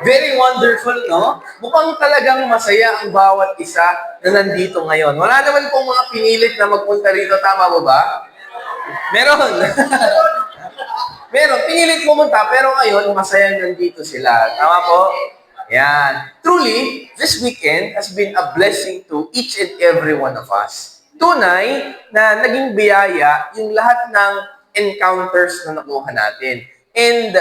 Very wonderful, no? Mukhang talagang masaya ang bawat isa na nandito ngayon. Wala naman pong mga pinilit na magpunta rito, tama mo ba? Meron. Meron. Pinilit pumunta, pero ngayon, masaya nandito sila. Tama po? Yan. Truly, this weekend has been a blessing to each and every one of us. Tunay na naging biyaya yung lahat ng encounters na nakuha natin. And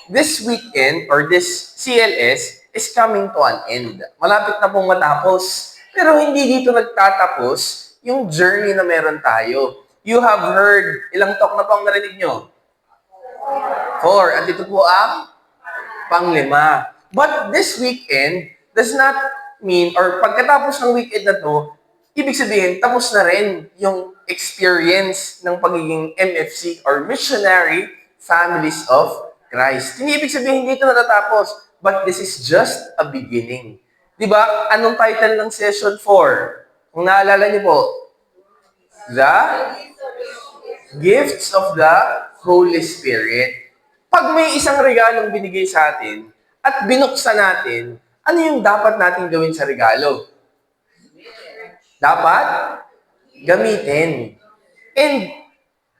this weekend, or this CLS, is coming to an end. Malapit na pong matapos. Pero hindi dito nagtatapos yung journey na meron tayo. You have heard, ilang talk na po ang narinig nyo? 4. At ito po ang panglima. But this weekend does not mean, or pagkatapos ng weekend na to, ibig sabihin, tapos na rin yung experience ng pagiging MFC or Missionary Families of Christ. Hindi ibig sabihin dito natatapos, but this is just a beginning. Di ba? Anong title ng session 4? Kung naalala niyo po, The Gifts of the Holy Spirit. Pag may isang regalong binigay sa atin at binuksan natin, ano yung dapat natin gawin sa regalo? Dapat gamitin. And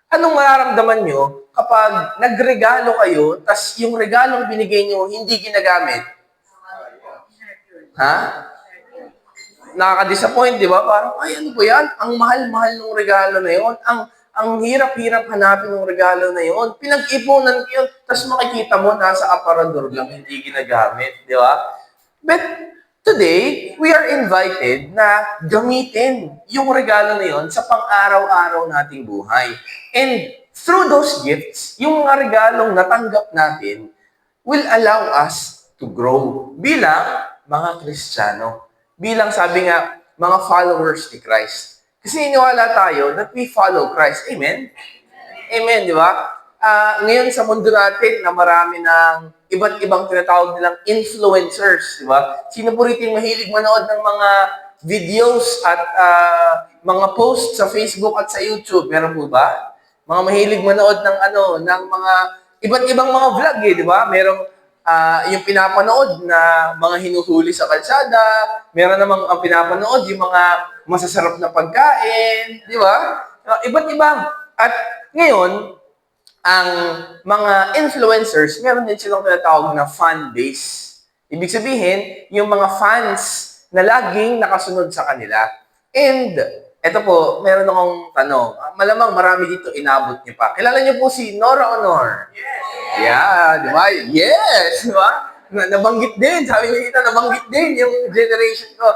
anong mararamdaman nyo kapag nagregalo kayo, tas yung regalong binigay nyo hindi ginagamit? Ha? Nakaka-disappoint, di ba? Parang, ay, ano ba yan? Ang mahal-mahal ng regalo na yon. Ang hirap-hirap hanapin ng regalo na yon. Pinag-ipunan ko yun, tapos makikita mo, nasa aparador lang, hindi ginagamit, di ba? But today, we are invited na gamitin yung regalo na yon sa pang-araw-araw nating buhay. And through those gifts, yung mga regalong natanggap natin will allow us to grow bilang mga Kristiyano. Bilang sabi nga, mga followers ni Christ. Kasi iniwala tayo that we follow Christ. Amen? Amen, di ba? Ngayon sa mundo natin na marami ng iba't ibang tinatawag nilang influencers, di ba? Sino po rito yung mahilig manood ng mga videos at mga posts sa Facebook at sa YouTube? Meron po ba? Mga mahilig manood ng ng mga iba't ibang mga vlog di ba? Merong yung pinapanood na mga hinuhuli sa kalsada, meron namang ang pinapanood yung mga masasarap na pagkain, di ba? Iba't ibang. At ngayon, ang mga influencers, meron din silang tinatawag na fan base. Ibig sabihin, yung mga fans na laging nakasunod sa kanila. And, eto po, meron akong tanong. Malamang marami dito inabot niyo pa. Kilala niyo po si Nora Honor? Yeah, di ba? Yes, di ba? Nabanggit din, sabi niya kita, nabanggit din yung generation ko.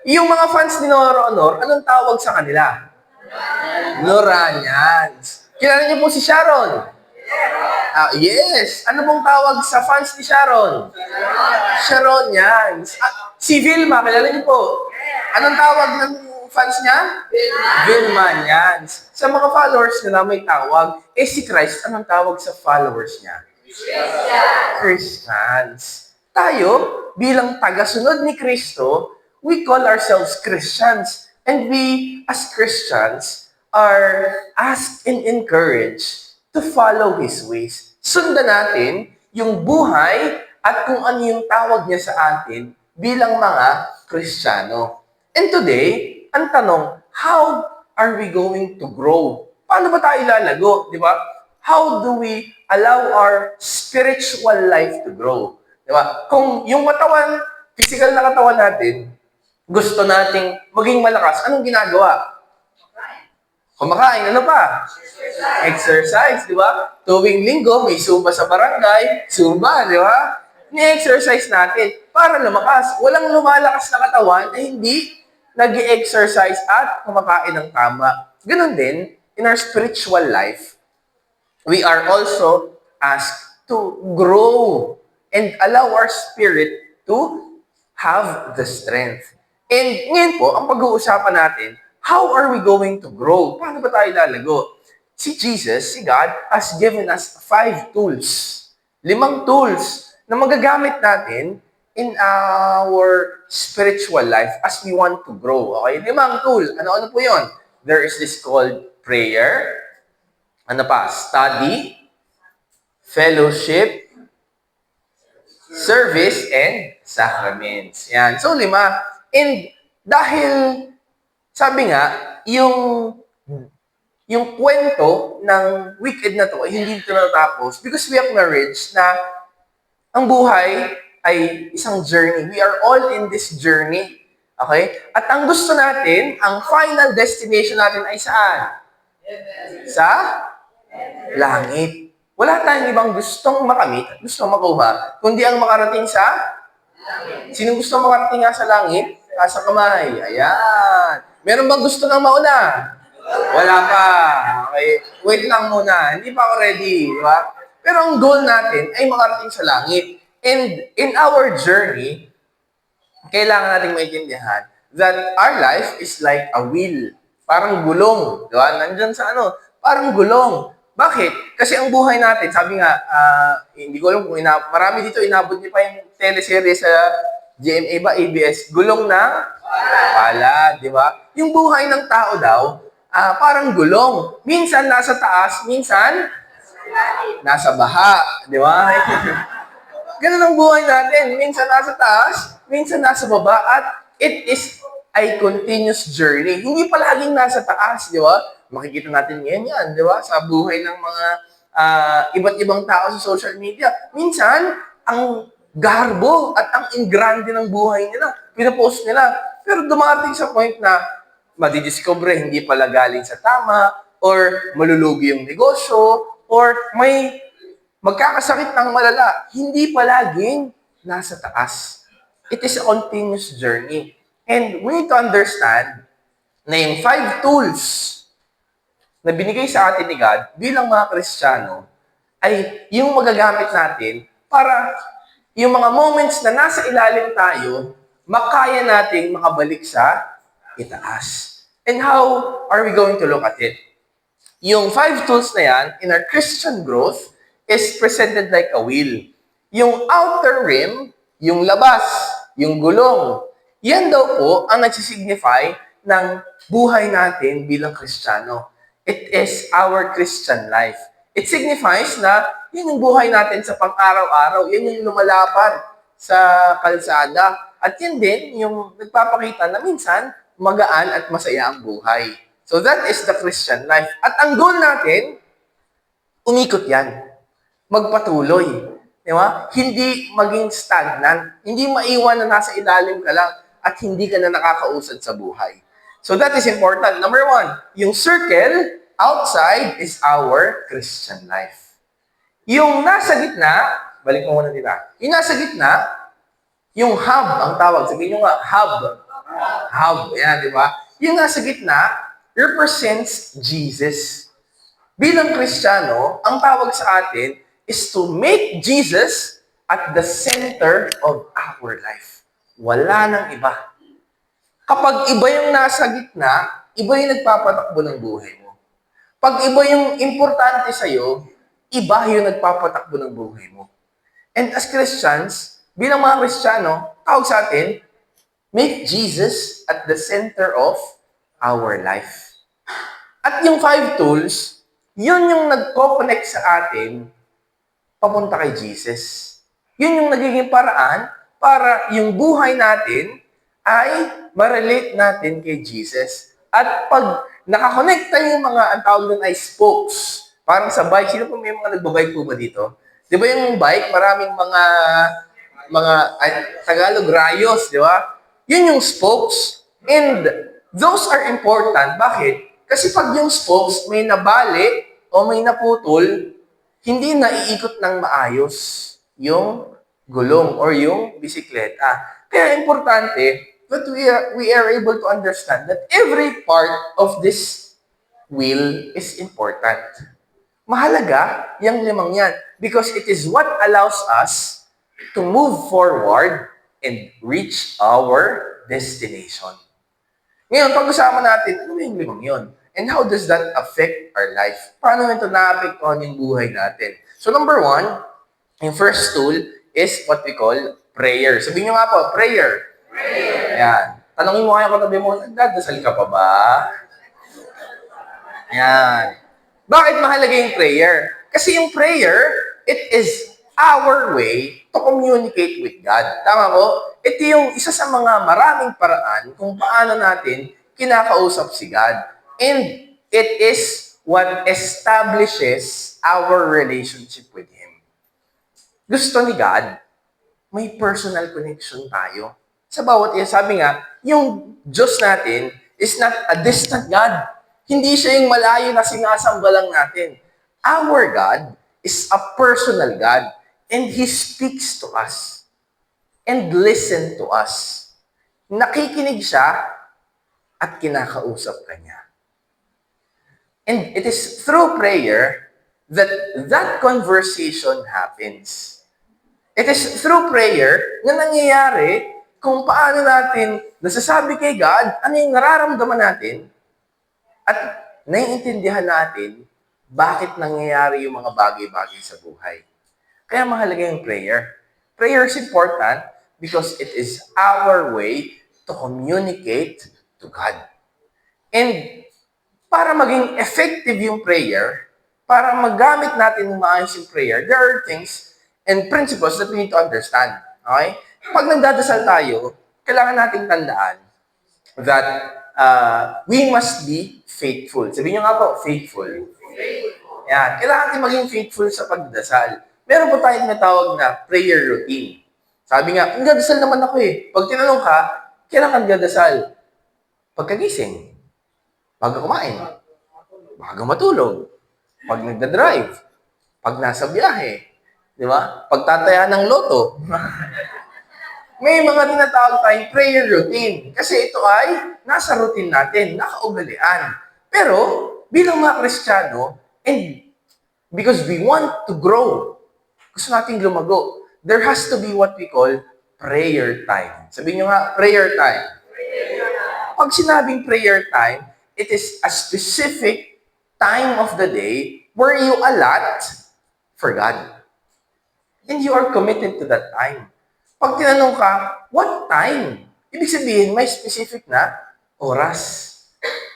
Yung mga fans ni Nora Honor, anong tawag sa kanila? Noranians. Kilala niyo po si Sharon? Yes. Ano pong tawag sa fans ni Sharon? Sharonians. Si Vilma, kilala niyo po? Anong tawag ng fans niya? Vilmanians. Sa mga followers nila may tawag. Si Christ, anong tawag sa followers niya? Christians. Tayo, bilang tagasunod ni Kristo, we call ourselves Christians. And we, as Christians, are asked and encouraged to follow His ways. Sundan natin yung buhay at kung ano yung tawag niya sa atin bilang mga Kristiyano. And today, ang tanong, how are we going to grow? Paano ba tayo lalago? Di ba? How do we allow our spiritual life to grow? Di ba? Kung yung katawan, physical na katawan natin, gusto nating maging malakas, anong ginagawa? Kumakain, ano pa? Exercise, di ba? Tuwing linggo, may Zumba sa barangay. Zumba, di ba? Ni-exercise natin para lumakas. Walang lumalakas na katawan na hindi nag-exercise at kumakain ng tama. Ganun din, in our spiritual life, we are also asked to grow and allow our spirit to have the strength. And ngayon po, ang pag-uusapan natin, how are we going to grow? Paano ba tayo lalago? Si Jesus, si God, has given us 5 tools. 5 tools na magagamit natin in our spiritual life as we want to grow. Okay? 5 tool. Ano-ano po yon? There is this called prayer. Ano pa? Study. Fellowship. service, and sacraments. Yan. So, 5. And dahil, sabi nga, yung kwento ng wicked na to ay hindi ito natapos because we acknowledge na ang buhay ay isang journey. We are all in this journey. Okay? At ang gusto natin, ang final destination natin ay saan? Sa langit. Wala tayong ibang gustong makamit, gustong makuha, kundi ang makarating sa sino gusto makarating nga sa langit? Sa kamay. Ayan. Meron bang gusto nang mauna? Wala pa. Okay. Wait lang muna. Hindi pa ako ready. Di ba? Pero ang goal natin ay makarating sa langit. And in our journey, kailangan nating maintindihan that our life is like a wheel. Parang gulong. Di ba? Nandyan sa parang gulong. Bakit? Kasi ang buhay natin, sabi nga, hindi ko alam kung marami dito, inabot niyo pa yung teleserye sa GMA ba, ABS, gulong na pala, di ba? Yung buhay ng tao daw, parang gulong. Minsan nasa taas, minsan nasa baha, di ba? Ganun ang buhay natin. Minsan nasa taas, minsan nasa baba, at it is a continuous journey. Hindi palaging nasa taas, di ba? Makikita natin ngayon yan, di ba? Sa buhay ng mga iba't ibang tao sa social media. Minsan, ang garbo at ang ingrande ng buhay nila, pinapost nila. Pero dumating sa point na madidiscover hindi pala galing sa tama, or malulugi yung negosyo, or may magkakasakit ng malala. Hindi palaging nasa taas. It is a continuous journey. And we need to understand na yung 5 tools na binigay sa atin ni God bilang mga Kristiyano ay yung magagamit natin para yung mga moments na nasa ilalim tayo, makaya nating makabalik sa itaas. And how are we going to look at it? Yung 5 tools na yan, in our Christian growth, is presented like a wheel. Yung outer rim, yung labas, yung gulong, yan daw po ang nagsisignify ng buhay natin bilang Kristiyano. It is our Christian life. It signifies na yun yung buhay natin sa pang-araw-araw. Yan yung lumalapad sa kalsada. At yun din yung nagpapakita na minsan magaan at masaya ang buhay. So that is the Christian life. At ang goal natin, umikot yan. Magpatuloy. Di ba? Hindi maging stagnant. Hindi maiwan na nasa ilalim ka lang at hindi ka na nakakausad sa buhay. So that is important. Number 1, yung circle outside is our Christian life. Yung nasa gitna, balik mo muna dito. Yung nasa gitna, yung hub ang tawag. Sabihin nyo nga, hub. Hub, yan, di ba? Yung nasa gitna represents Jesus. Bilang Kristiyano, ang tawag sa atin is to make Jesus at the center of our life. Wala nang iba. Kapag iba yung nasa gitna, iba yung nagpapatakbo ng buhay mo. Pag iba yung importante sa'yo, iba yung nagpapatakbo ng buhay mo. And as Christians, bilang mga Kristiyano, tawag sa atin, make Jesus at the center of our life. At yung 5 tools, yun yung nagko-connect sa atin papunta kay Jesus. Yun yung nagiging paraan para yung buhay natin ay ma-relate natin kay Jesus. At pag nakakonekta yung mga, ang tawag doon ay spokes, parang sa bike, sino po may mga nagbabike po ba dito? Di ba yung bike, maraming Tagalog rayos, di ba? Yun yung spokes. And those are important. Bakit? Kasi pag yung spokes may nabali o may naputol, hindi naiikot ng maayos yung gulong or yung bisikleta. Kaya importante that we are able to understand that every part of this wheel is important. Mahalaga yung 5 yan because it is what allows us to move forward and reach our destination. Ngayon, pag-usapan natin, ano yung 5 yun? And how does that affect our life? Paano ito na-apektuhan yung buhay natin? So number 1, yung first tool is what we call prayer. Sabihin nyo nga po, prayer. Prayer. Ayan. Tanongin mo kaya katabi mo, nagdadasal ka pa ba? Ayan. Bakit mahalaga yung prayer? Kasi yung prayer, it is our way to communicate with God. Tama ko? Ito yung isa sa mga maraming paraan kung paano natin kinakausap si God. And it is what establishes our relationship with Him. Gusto ni God, may personal connection tayo. Sa bawat isa, sabi nga, yung Diyos natin is not a distant God. Hindi siya yung malayo na sinasamba lang natin. Our God is a personal God and He speaks to us and listen to us. Nakikinig siya at kinakausap ka niya. And it is through prayer that that conversation happens. It is through prayer na nangyayari kung paano natin nasasabi kay God ano yung nararamdaman natin at naiintindihan natin bakit nangyayari yung mga bagay-bagay sa buhay. Kaya mahalaga yung prayer. Prayer is important because it is our way to communicate to God. And para maging effective yung prayer, para magamit natin ng maayos yung prayer, there are things and principles that we need to understand. Okay? Pag nagdadasal tayo, kailangan nating tandaan that we must be faithful. Sabihin nyo nga po, faithful. Yan. Kailangan natin maging faithful sa pagdadasal. Meron po tayong natawag na prayer routine. Sabi nga, nagdadasal naman ako eh. Pag tinanong ka, kailan ka nagdadasal? Pagkagising. Bago kumain. Bago matulog. Pag nagdadrive. Pag nasa biyahe. Di ba? Pagtataya ng loto. May mga tinatawag tayong prayer routine. Kasi ito ay nasa routine natin, nakaugalian. Pero, bilang mga Kristiyano, and because we want to grow, gusto nating lumago, there has to be what we call prayer time. Sabihin nyo nga, prayer time. Pag sinabing prayer time, it is a specific time of the day where you allot for God. And you are committed to that time. Pag tinanong ka, what time? Ibig sabihin, may specific na oras.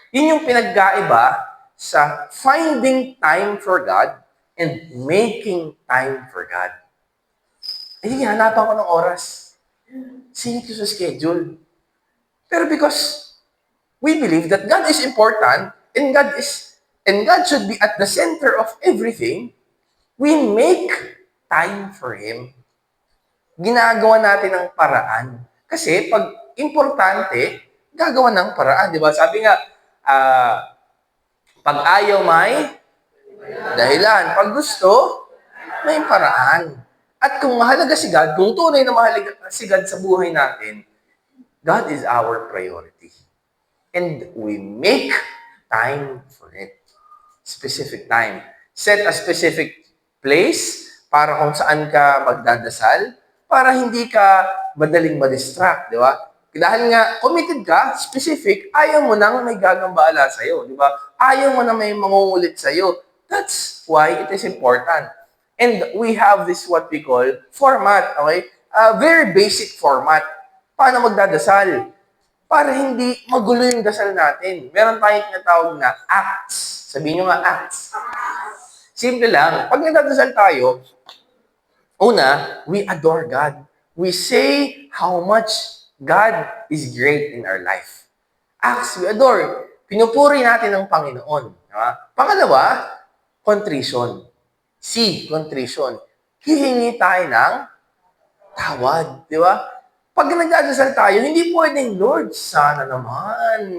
Yun yung pinagkaiba sa finding time for God and making time for God. Ay, hanapan ko ng oras. Singit ko sa schedule. Pero because we believe that God is important and God should be at the center of everything, we make time for Him. Ginagawa natin ng paraan. Kasi pag importante, gagawa ng paraan. Di ba? Sabi nga, pag ayaw may dahilan. Pag gusto, may paraan. At kung mahalaga si God, kung tunay na mahalaga si God sa buhay natin, God is our priority. And we make time for it. Specific time. Set a specific place para kung saan ka magdadasal, para hindi ka madaling ma-distract, di ba? Dahil nga, committed ka, specific, ayaw mo nang may gagambala sa'yo, di ba? Ayaw mo na may mangungulit sa'yo. That's why it is important. And we have this what we call format, okay? A very basic format. Paano magdadasal? Para hindi magulo yung dasal natin. Meron tayong tinatawag na acts. Sabihin nyo nga, acts. Simple lang. Pag nagdadasal tayo, una, we adore God. We say how much God is great in our life. Acts, we adore. Pinupuri natin ang Panginoon. Diba? Pangalawa, contrition. C, contrition. Hihingi tayo ng tawad. Di ba? Pag nagdadasal tayo, hindi pwedeng, Lord, sana naman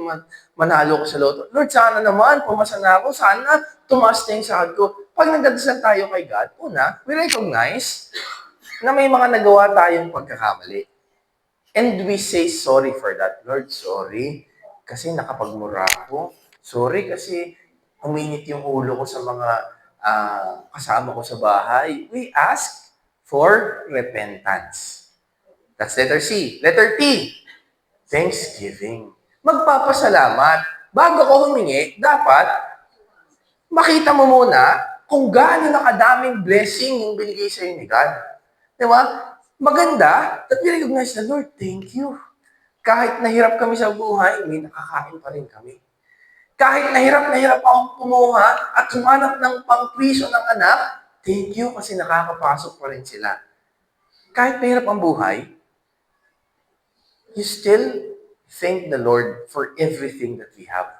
manalo ko sa loto. Lord, sana naman pumasa na ako. Sana tumaas na yung sahod ko. Pag nagdadasal tayo kay God, una, we recognize na may mga nagawa tayong pagkakamali. And we say sorry for that. Lord, sorry kasi nakapagmura ako. Sorry kasi uminit yung ulo ko sa mga kasama ko sa bahay. We ask for repentance. That's letter C. Letter T, thanksgiving. Magpapasalamat. Bago ko humingi, dapat makita mo muna kung gaano nakadaming blessing yung binigay sa'yo ni God. Di ba? Maganda that we recognize the Lord, thank you. Kahit nahirap kami sa buhay, may nakakain pa rin kami. Kahit nahirap akong kumuha at humanap ng pangpriso ng anak, thank you kasi nakakapasok pa rin sila. kahit mahirap ang buhay, you still thank the Lord for everything that we have.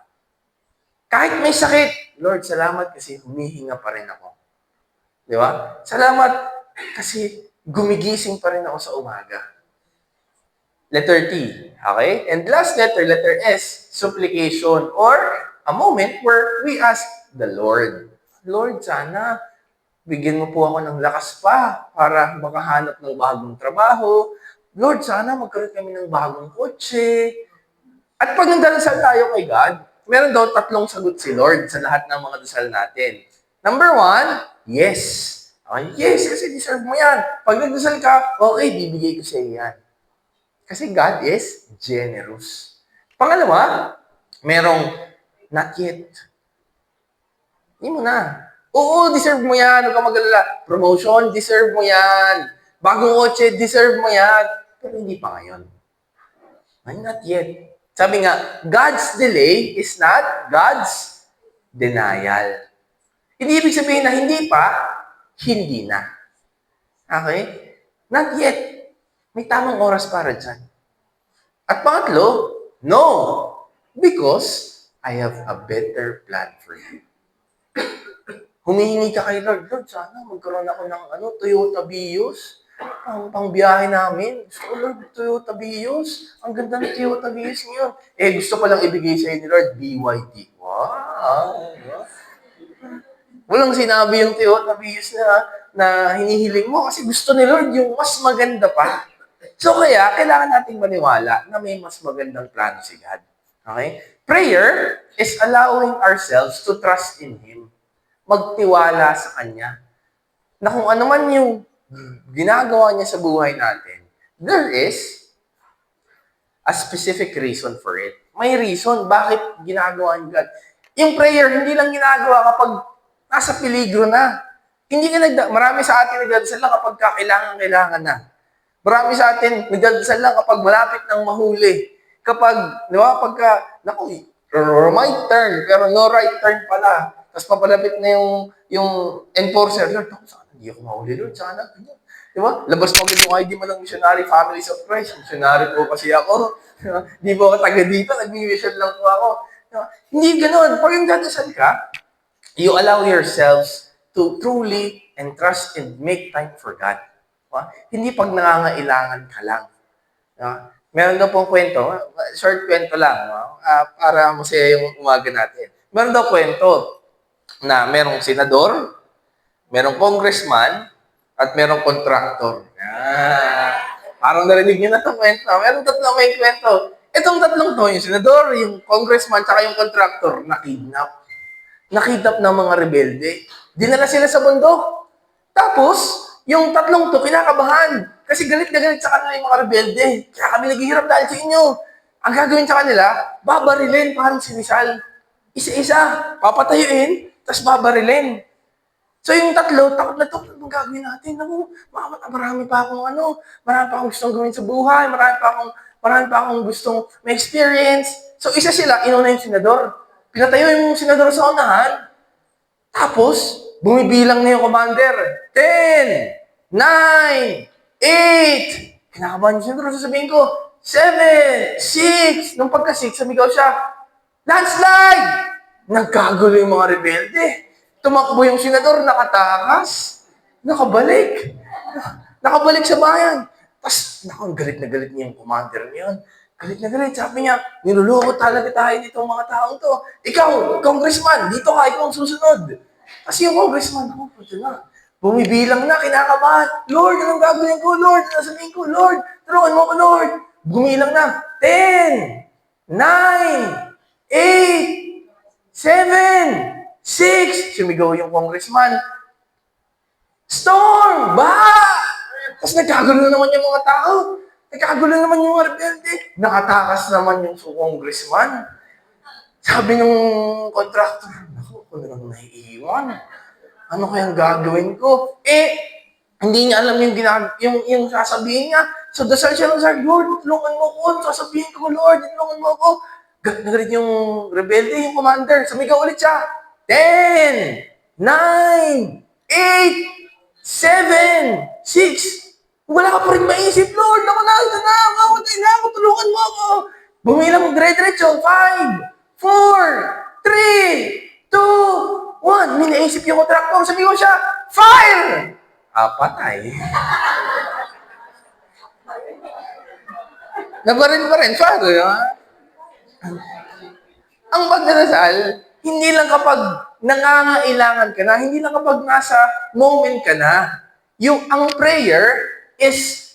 Kahit may sakit, Lord, salamat kasi humihinga pa rin ako. Di ba? Salamat kasi gumigising pa rin ako sa umaga. Letter T, okay? And last letter, letter S, supplication, or a moment where we ask the Lord, Lord, sana bigyan mo po ako ng lakas pa para makahanap ng bagong trabaho. Lord, sana magkaroon kami ng bagong kotse. At pag nagdarasal tayo kay God, meron daw 3 sagot si Lord sa lahat ng mga dasal natin. Number 1, yes. Okay, yes, kasi deserve mo yan. Pag nagdasal ka, okay, bibigay ko sa iyo yan. Kasi God is generous. Pangalawa, merong not yet. Hindi mo na. Oo, deserve mo yan. Huwag ka mag-alala. Promotion, deserve mo yan. Bagong kotse, deserve mo yan. Pero hindi pa ngayon. Not yet. Sabi nga, God's delay is not God's denial. Hindi ibig sabihin na hindi pa, hindi na. Okay? Not yet. May tamang oras para dyan. At pangatlo, no. Because I have a better plan for you. Humihingi ka kay Lord, Lord, sana magkaroon ako ng Toyota Vios. Pangbiyahe namin. Gusto ko, Lord, Toyota Vios. Ang ganda ng Toyota Vios ngayon. Gusto ko lang ibigay sa'yo ni Lord, BYD. Wow! Walang sinabi yung Toyota Vios na hinihiling mo kasi gusto ni Lord yung mas maganda pa. So kaya, kailangan nating maniwala na may mas magandang plano si God. Okay? Prayer is allowing ourselves to trust in Him. Magtiwala sa Kanya. Na kung ano man yung ginagawa niya sa buhay natin, there is a specific reason for it. May reason bakit ginagawa ni God. Yung prayer, hindi lang ginagawa kapag nasa peligro na. Hindi ka marami sa atin nagdadasal lang kapag kailangan na. Marami sa atin nagdadasal lang kapag malapit ng mahuli. Kapag, di ba, right turn, pero no right turn pala. Tapos papalapit na yung enforcer, Lord, sana hindi ako mahuli, Lord, sana. Di ba? Labas mo yung ID mo ng Missionary Families of Christ. Missionary po kasi ako. Di ba ako taga dito, nag-mission lang po ako. Diba? Hindi ganun. Pag yung dadasal ka, you allow yourselves to truly entrust and make time for God. Diba? Hindi pag nangangailangan ka lang. Diba? Meron daw pong kwento, short kwento lang, para masaya yung umaga natin. Meron daw kwento na merong senador, merong congressman, at merong contractor. Parang narinig nyo na itong kwento. Meron 3 may kwento. Itong 3 to, yung senador, yung congressman, tsaka yung contractor, nakidnap. Nakidnap ng mga rebelde. Dinala sila sa bundok. Tapos, yung 3 to, kinakabahan. Kasi galit na galit sa kanila yung mga rebelde. Kaya kami naghihirap dahil sa inyo. Ang gagawin sa kanila, babarilin parang si Rizal. Isa-isa, papatayuin, tapos babarilin. So yung 3, takot na to, anong gagawin natin? Marami pa akong gustong gawin sa buhay, marami pa akong gustong may experience. So isa sila, inuna yung senador. Pinatayo yung senador sa unahan, tapos bumibilang na yung commander. 10, 9, 8. Kinakabahan yung senador, sasabihin ko, 7, 6. Nung pagka-6, sumigaw siya, landslide! Nagkagulo yung mga rebelde. Tumakbo yung senador, nakatakas. Nakabalik. Nakabalik sa bayan. Tapos, galit na galit niya yung commander niyon. Galit na galit. Sabi niya, niluloko talaga tayo ditong mga taong to. Ikaw, congressman, dito ka, ikaw ang susunod. Kasi yung congressman, pwede na. Bumibilang na, kinakabahan. Lord, anong gagawin ko? Lord, nasabihin ko, Lord, tulungan mo ko, Lord. Bumilang na. 10, 9, 8, 7, 6. Sumigaw yung congressman. Storm! Tapos nagkagulo naman yung mga tao. Nagkagulo naman yung mga rebelde. Nakatakas naman yung congressman. Sabi nung contractor, ako na lang naiiwan. Ano kayang gagawin ko? Hindi niya alam yung sasabihin niya. So dasal siya ng sabi, Lord, tulungan mo ko. Sasabihin ko, Lord, tulungan mo ko. Nagalit yung rebelde, yung commander. Sumigaw ulit siya. 10, 9, 8, 7, 6. Wala ka pa rin maisip, Lord, ako na, ito na, mamatay na ako, tulungan mo ako. Bumilang dire-diretso, 5, 4, 3, 2, 1. May naisip yung kontraktor, sabi ko siya, fire! Patay. Nabaril pa rin, fire, ha? Ang pagdadasal, hindi lang kapag nangangailangan ka na, hindi lang kapag nasa moment ka na. Ang prayer is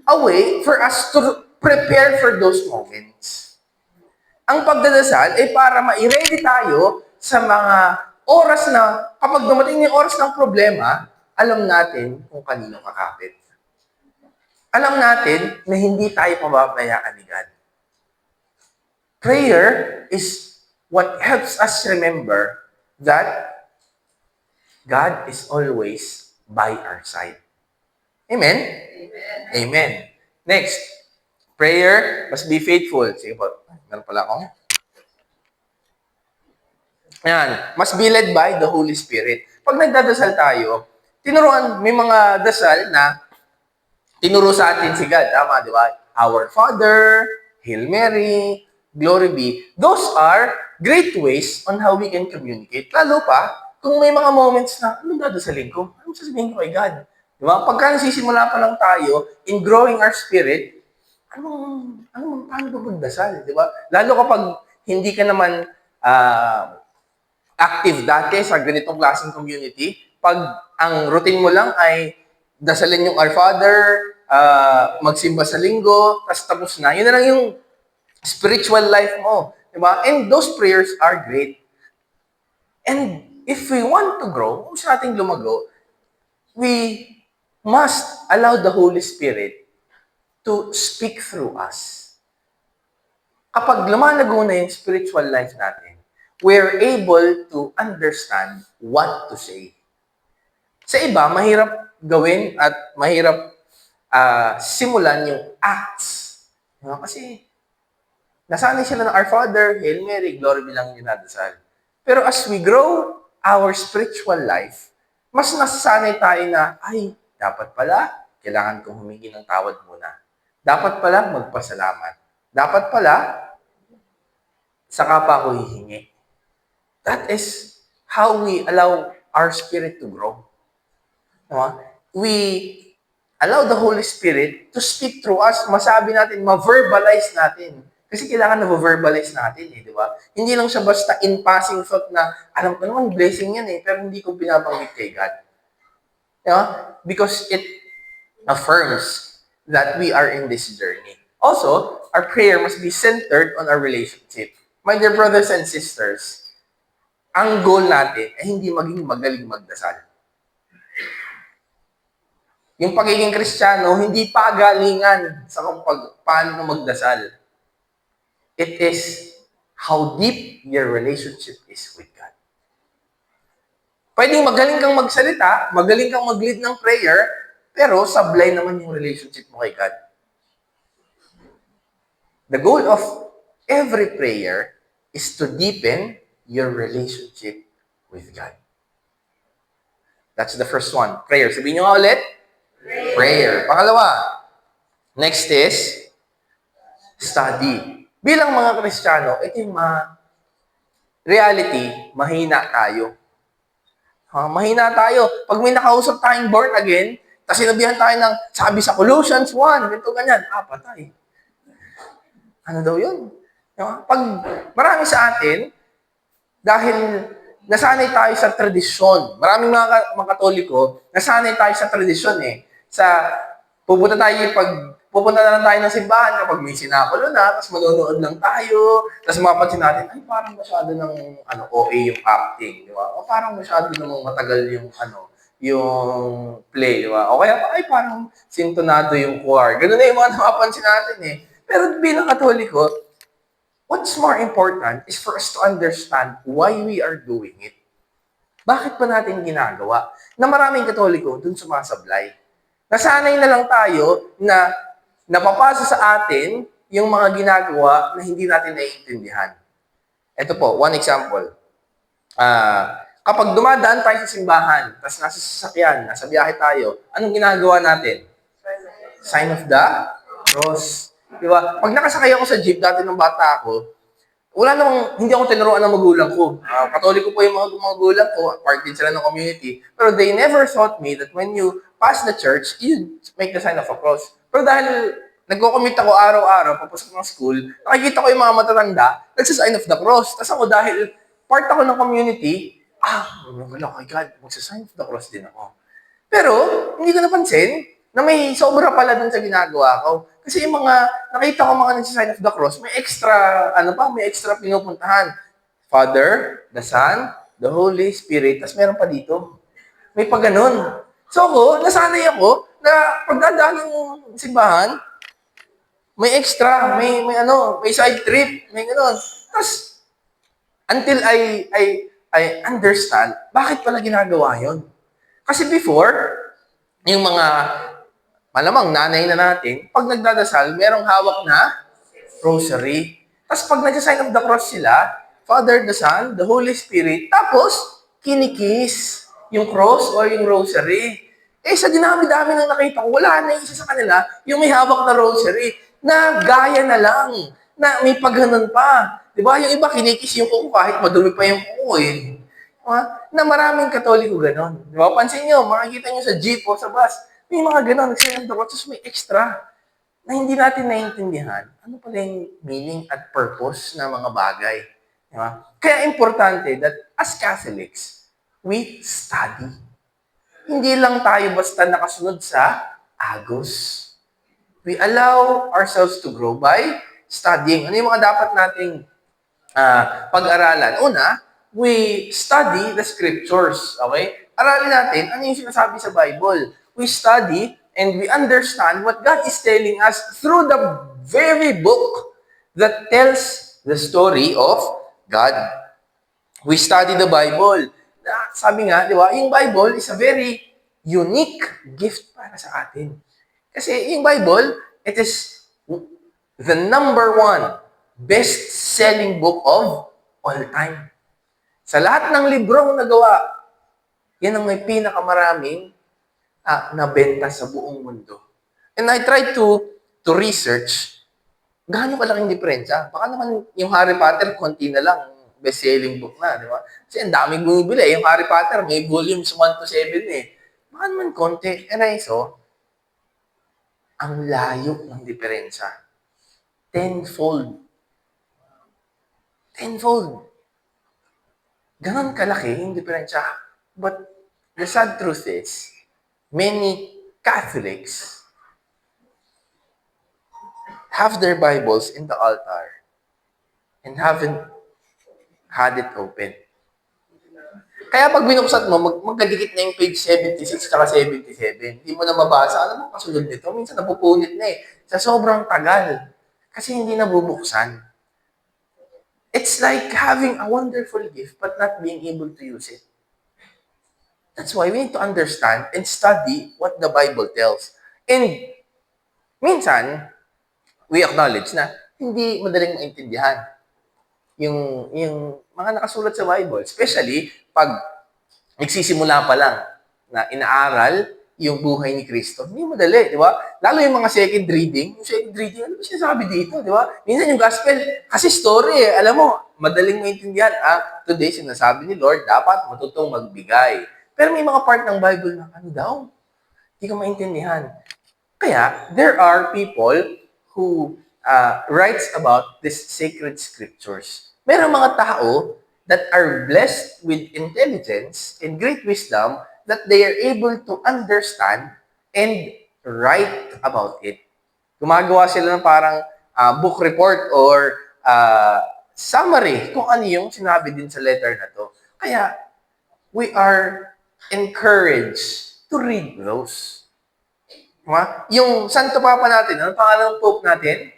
a way for us to prepare for those moments. Ang pagdadasal ay para ma-ready tayo sa mga oras na, kapag dumating yung oras ng problema, alam natin kung kanino kakapit. Alam natin na hindi tayo pababayaan ni God. Prayer is what helps us remember that God is always by our side. Amen? Amen. Amen. Next, prayer must be faithful. Sige po, meron pala akong. Ayan, must be led by the Holy Spirit. Pag nagdadasal tayo, may mga dasal na tinuro sa atin si God. Tama, di ba? Our Father, Hail Mary, Glory be. Those are great ways on how we can communicate. Lalo pa, kung may mga moments na, anong dadasalin ko? Anong sasabihin ko kay God? Di ba? Pagka nasisimula pa lang tayo in growing our spirit, paano ba magdasal? Di ba? Lalo kapag hindi ka naman active dati sa ganitong klaseng community, pag ang routine mo lang ay dasalin yung Our Father, magsimba sa linggo, tapos na. Yun na lang yung spiritual life mo. Diba? And those prayers are great. And if we want to grow, kung sa ating lumago, we must allow the Holy Spirit to speak through us. Kapag lumalago na yung spiritual life natin, we're able to understand what to say. Sa iba, mahirap gawin at mahirap simulan yung acts. Diba? Kasi nasanay sila ng Our Father, Hail Mary, Glory be lang yung nadasal. Pero as we grow our spiritual life, mas nasasanay tayo na, ay, dapat pala, kailangan kong humingi ng tawad muna. Dapat pala, magpasalamat. Dapat pala, saka pa ako hihingi. That is how we allow our spirit to grow. Diba? We allow the Holy Spirit to speak through us, masabi natin, ma-verbalize natin. Kasi kailangan na-verbalize natin di ba? Hindi lang siya basta in passing thought na, alam ko naman, blessing yan pero hindi ko binabanggit kay God. Diba? Because it affirms that we are in this journey. Also, our prayer must be centered on our relationship. My dear brothers and sisters, ang goal natin ay hindi maging magaling magdasal. Yung pagiging Kristiyano, hindi pagalingan sa paano magdasal. It is how deep your relationship is with God. Pwedeng magaling kang magsalita, magaling kang mag-lead ng prayer, pero sablay naman yung relationship mo kay God. The goal of every prayer is to deepen your relationship with God. That's the first one. Prayer. Sabihin nyo nga ulit. Prayer. Pangalawa, next is study. Bilang mga Kristiyano, ito yung reality, mahina tayo. Mahina tayo. Pag may nakausap tayong born again, tapos sinabihan tayo ng sabi sa Colossians 1, ganito ganyan, patay. Ano daw yun? Pag marami sa atin, dahil nasanay tayo sa tradisyon. Maraming mga Katoliko, nasanay tayo sa tradisyon pupunta na lang tayo ng simbahan kapag may sinakulo na, tapos manonood lang tayo, tapos mapapansin natin, ay parang masyado ng OA yung acting, di ba? O parang masyado namang matagal yung yung play, di ba? O kaya ay parang sintonado yung choir. Ganun na yung mga napapansin natin Pero bilang Katoliko, what's more important is for us to understand why we are doing it. Bakit pa natin ginagawa? Na maraming Katoliko dun sumasablay. Nasanay na lang tayo na napapasa sa atin yung mga ginagawa na hindi natin naiintindihan. Ito po, one example. Kapag dumadaan tayo sa simbahan, tapos nasa sasakyan, nasa biyahe tayo, anong ginagawa natin? Sign of the cross. Di ba? Pag nakasakay ako sa jeep dati ng bata ako, wala namang, hindi ako tinuruan ng magulang ko. Katoliko po yung mga magulang ko, part din sila ng community. Pero they never taught me that when you pass the church, you make the sign of a cross. Pero dahil nagko-commute ako araw-araw, papasok ng school, nakikita ko yung mga matatanda, nagsa-sign of the cross. Tapos ako dahil part ako ng community, wala kay God, magsa-sign of the cross din ako. Pero, hindi ko napansin na may sobra pala dun sa ginagawa ko. Kasi yung mga, nakita ko mga nagsisign of the cross, may extra pinupuntahan. Father, the Son, the Holy Spirit, tapos meron pa dito. May pa ganun. So ako, nasanay ako na pagdadaan ng simbahan, may extra, may side trip, may ganun. Tapos, until I understand, bakit pala ginagawa yon? Kasi before, yung mga malamang nanay na natin, pag nagdadasal, merong hawak na rosary. Tapos pag nag-sign of the cross sila, Father, the Son, the Holy Spirit, tapos kinikis yung cross or yung rosary. Eh, sa dinami-dami nang nakita ko, wala na isa sa kanila yung may hawak na rosary na gaya na lang, na may paghanan pa. Di ba? Yung iba kinikis yung kuko kahit madumi pa yung kuko eh. Na maraming Katoliko ganon. Di ba? Pansin nyo, makikita nyo sa jeep o sa bus, may mga ganon, nagsasabi ng tapos may extra na hindi natin naiintindihan ano pala yung meaning at purpose ng mga bagay. Di ba? Kaya importante that as Catholics, we study. Hindi lang tayo basta nakasunod sa agos. We allow ourselves to grow by studying. Ano yung mga dapat nating pag-aralan? Una, we study the scriptures. Okay? Aralin natin ano yung sinasabi sa Bible. We study and we understand what God is telling us through the very book that tells the story of God. We study the Bible. Sabi nga, di ba, yung Bible is a very unique gift para sa atin. Kasi yung Bible, it is the number one best-selling book of all time. Sa lahat ng librong nagawa, yan ang may pinakamaraming nabenta sa buong mundo. And I tried to research, gaano kalaking diferensya? Baka naman yung Harry Potter, konti na lang, best-selling book na, di ba? Kasi ang daming bumibili. Yung Harry Potter, may volumes 1 to 7 eh. Baka naman konti. So, ang layo ng diferensya. Tenfold. Ganon kalaki yung diferensya. But the sad truth is, many Catholics have their Bibles in the altar and haven't had it open. Kaya pag binuksan mo, magkadikit na yung page 76 at 77. Hindi mo na mabasa. Ano mo kasunod nito? Minsan napupunit na eh. Sa sobrang tagal. Kasi hindi nabubuksan. It's like having a wonderful gift but not being able to use it. That's why we need to understand and study what the Bible tells. And minsan, we acknowledge na hindi madaling maintindihan yung mga nakasulat sa Bible. Especially pag nagsisimula pa lang na inaaral yung buhay ni Kristo. Hindi madali, di ba? Lalo yung mga second reading. Yung second reading, ano ba sinasabi dito, di ba? Minsan yung gospel, kasi story eh. Alam mo, madaling maintindihan. Today, sinasabi ni Lord, dapat matutong magbigay. Pero may mga part ng Bible na, ano daw? Hindi ko maintindihan. Kaya, there are people who writes about these sacred scriptures. Merong mga tao that are blessed with intelligence and great wisdom that they are able to understand and write about it. Gumagawa sila ng parang book report or summary kung ano yung sinabi din sa letter na to. Kaya, we are encouraged to read those. Yung Santo Papa natin, ano pangalan ng Pope natin?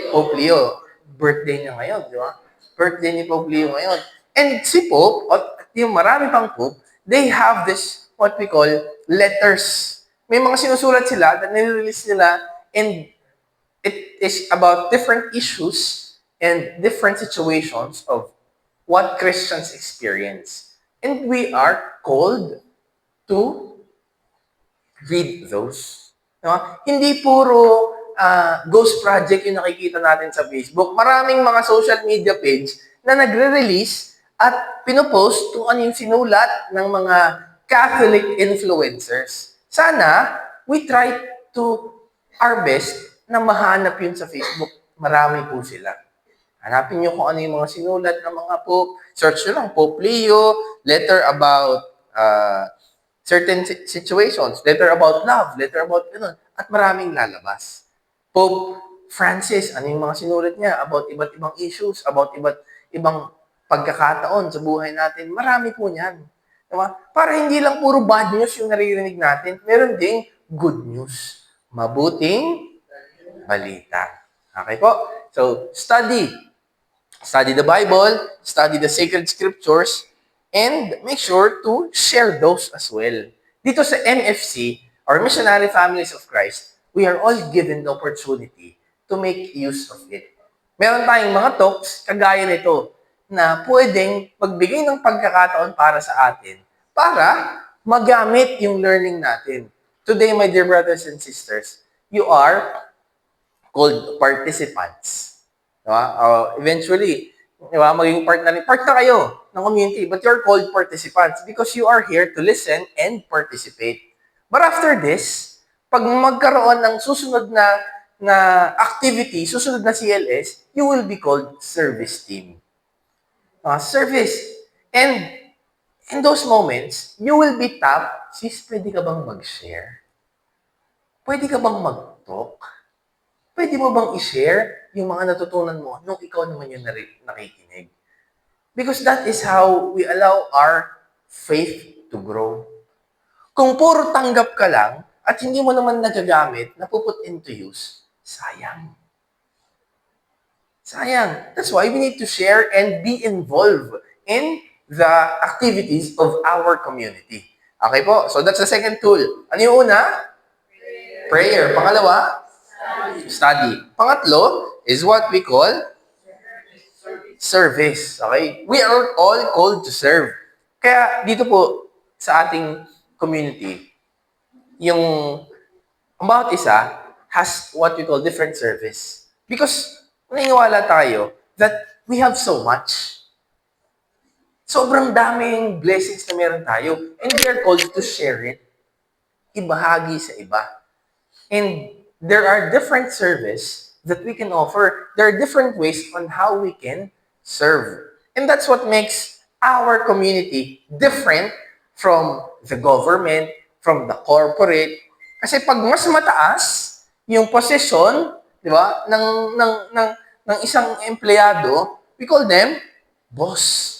Pope Leo. Birthday niya ngayon, di ba? Birthday ni Pope Leo ngayon. And si Pope, at yung marami pang Pope, they have this, what we call, letters. May mga sinusulat sila that nire-release nila and it is about different issues and different situations of what Christians experience. And we are called to read those. No? Hindi puro ghost project yung nakikita natin sa Facebook. Maraming mga social media page na nagre-release at pinopost kung ano yung sinulat ng mga Catholic influencers. Sana, we try to our best na mahanap yun sa Facebook. Marami po sila. Hanapin nyo kung ano yung mga sinulat ng mga Pope. Search nyo lang, Pope Leo, letter about certain situations, letter about love, letter about ganun. At maraming lalabas. Pope Francis, ano yung mga sinulat niya about iba't ibang issues, about iba't ibang pagkakataon sa buhay natin. Marami po niyan. Diba? Para hindi lang puro bad news yung naririnig natin, meron ding good news. Mabuting balita. Okay po? So, study the Bible, study the sacred scriptures, and make sure to share those as well. Dito sa MFC, or Missionary Families of Christ, we are all given the opportunity to make use of it. Meron tayong mga talks, kagaya nito, na pwedeng magbigay ng pagkakataon para sa atin para magamit yung learning natin. Today, my dear brothers and sisters, you are called participants. Diba? Eventually, diba, magiging part na kayo ng community, but you're called participants because you are here to listen and participate. But after this, pag magkaroon ng susunod na activity, susunod na CLS, you will be called service team. Service. And in those moments, you will be tapped, sis, pwede ka bang mag-share? Pwede ka bang mag-talk? Pwede mo bang i-share yung mga natutunan mo nung ikaw naman yung nakikinig? Because that is how we allow our faith to grow. Kung puro tanggap ka lang at hindi mo naman nagagamit, napuput into use, sayang. Sayang. That's why we need to share and be involved in the activities of our community. Okay po? So that's the second tool. Ano yung una? Prayer. Pangalawa? Study. Pangatlo is what we call service. Okay? We are all called to serve. Kaya dito po sa ating community, yung ang bawat isa has what we call different service. Because naniniwala tayo that we have so much. Sobrang daming blessings na meron tayo and we are called to share it. Ibahagi sa iba. And there are different service that we can offer. There are different ways on how we can serve. And that's what makes our community different from the government, from the corporate. Kasi pag mas mataas yung posisyon, di ba, ng isang empleyado, we call them boss,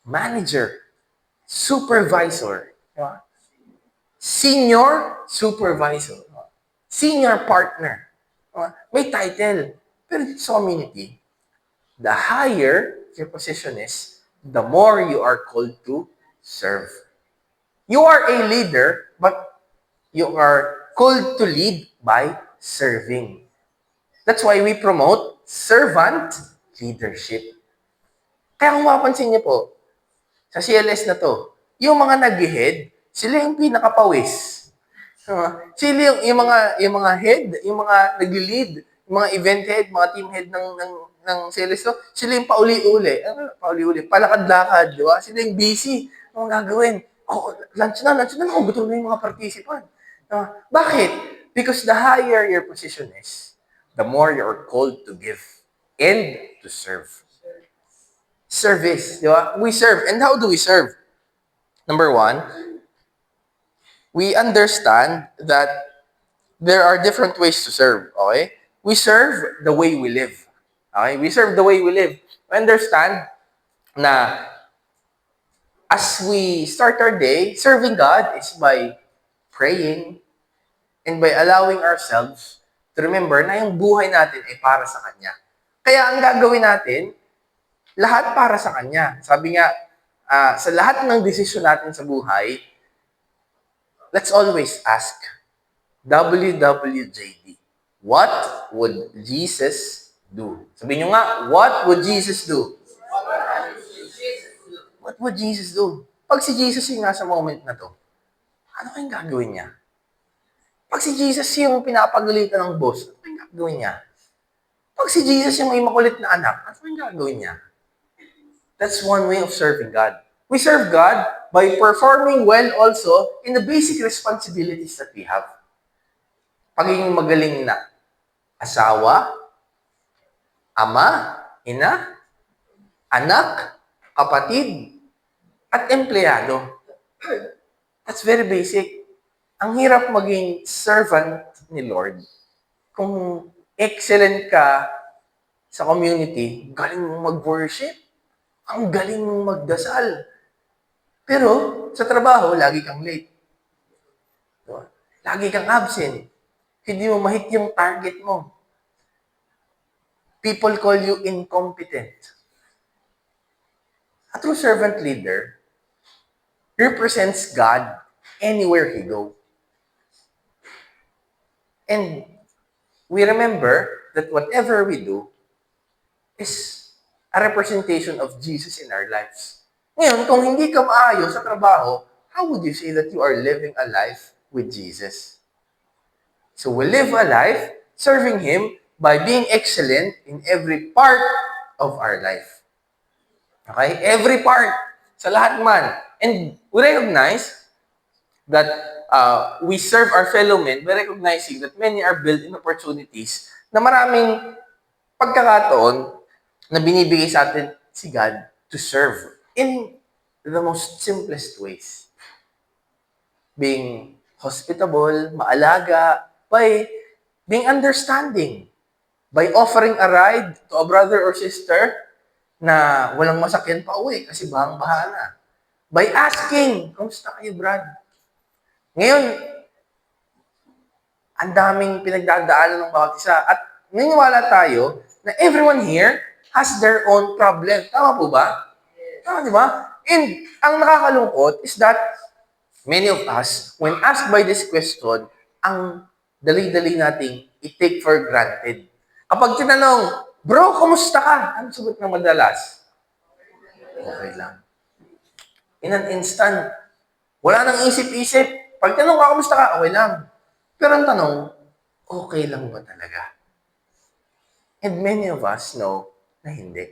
manager, supervisor, di ba? Senior supervisor. Senior partner. May title. Pero sa community, the higher your position is, the more you are called to serve. You are a leader, but you are called to lead by serving. That's why we promote servant leadership. Kaya kung mapapansin niyo po, sa CLS na to, yung mga nag-head, sila yung pinakapawis. Sila yung mga head, yung mga nag-lead, yung mga event head, mga team head ng CLS, so, sila yung pauli-uli. Ano, pauli-uli? Palakad-lakad, di ba? Sila yung busy. Ano gagawin? Oh, lunch na. Oh, gutom na yung mga participant. Bakit? Because the higher your position is, the more you're called to give and to serve. Service, di ba? We serve. And how do we serve? Number one, we understand that there are different ways to serve, okay? We serve the way we live. Okay? We serve the way we live. We understand na as we start our day, serving God is by praying and by allowing ourselves to remember na yung buhay natin ay para sa Kanya. Kaya ang gagawin natin, lahat para sa Kanya. Sabi nga, sa lahat ng desisyon natin sa buhay, let's always ask, WWJD, what would Jesus do? Sabihin nyo nga, what would Jesus do? What would Jesus do? Pag si Jesus yung nasa moment na to, ano kayong gagawin niya? Pag si Jesus yung pinapagalitan ng boss, ano yung gagawin niya? Pag si Jesus yung may makulit na anak, ano yung gagawin niya? That's one way of serving God. We serve God by performing well also in the basic responsibilities that we have. Pagiging magaling na asawa, ama, ina, anak, kapatid, at empleyado. That's very basic. Ang hirap maging servant ni Lord kung excellent ka sa community, galing mong mag-worship, ang galing mong magdasal. Pero sa trabaho, lagi kang late. Diba? Lagi kang absent. Hindi mo mahit yung target mo. People call you incompetent. A true servant leader represents God anywhere he goes. And we remember that whatever we do is a representation of Jesus in our lives. Ngayon, kung hindi ka maayos sa trabaho, how would you say that you are living a life with Jesus? So we live a life serving Him by being excellent in every part of our life. Okay? Every part. Sa lahat man. And we recognize that we serve our fellow men by recognizing that many are built in opportunities na maraming pagkakataon na binibigay sa atin si God to serve in the most simplest ways. Being hospitable, maalaga, by being understanding, by offering a ride to a brother or sister na walang masakyan pa uwi kasi bahang-baha na. By asking, kamusta kayo, Brad? Ngayon, ang daming pinagdadaanan ng bawat isa. At naniniwala tayo na everyone here has their own problem. Tama po ba? Tama, di ba? And ang nakakalungkot is that many of us, when asked by this question, ang dali-dali nating i-take for granted. Kapag tinanong, bro, kumusta ka? Anong sagot na madalas? Okay lang. In an instant, wala nang isip-isip. Pag tanong ka, kumusta ka? Okay lang. Pero ang tanong, okay lang ba talaga? And many of us know na hindi.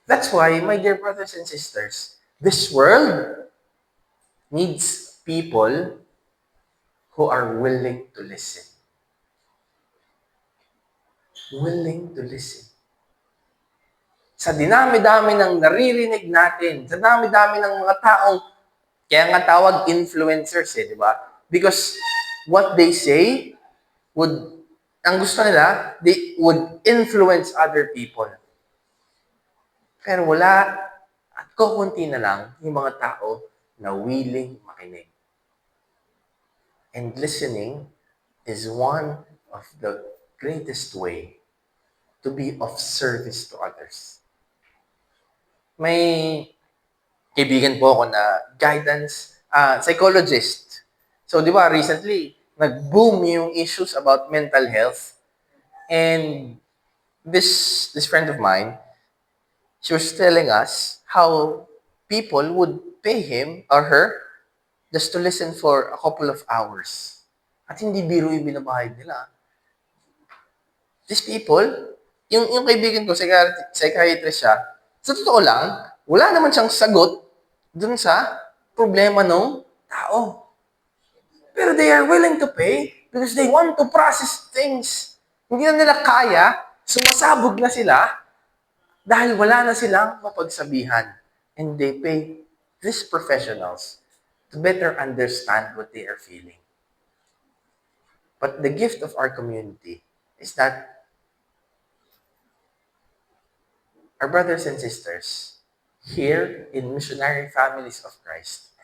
That's why, my dear brothers and sisters, this world needs people who are willing to listen. Willing to listen. Sa dinami-dami ng naririnig natin, sa dami-dami ng mga taong, kaya nga tawag influencers di ba? Because what they say ang gusto nila, they would influence other people. Pero wala, at kukunti na lang yung mga tao na willing makinig. And listening is one of the greatest way to be of service to others. May kaibigan po ako na guidance psychologist. So, di ba, recently, nag-boom yung issues about mental health. And this friend of mine, she was telling us how people would pay him or her just to listen for a couple of hours. At hindi biro yung binabayad nila. These people, yung kaibigan ko, psychiatrist siya, sa totoo lang, wala naman siyang sagot dun sa problema ng tao. Pero they are willing to pay because they want to process things. Hindi na nila kaya, sumasabog na sila dahil wala na silang mapagsabihan. And they pay these professionals to better understand what they are feeling. But the gift of our community is that our brothers and sisters here in Missionary Families of Christ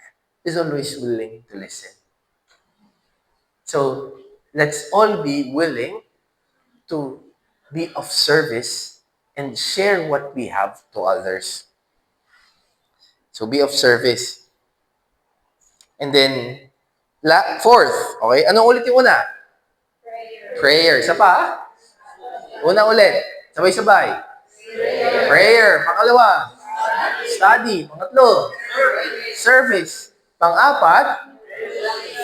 is always willing to listen. So, let's all be willing to be of service and share what we have to others. So, be of service. And then, fourth, okay? Anong ulit yung una? Prayer. Isa pa? Una ulit. Sabay-sabay. Prayer. Pangalawa. Study. Pangatlo. Service. Pang-apat.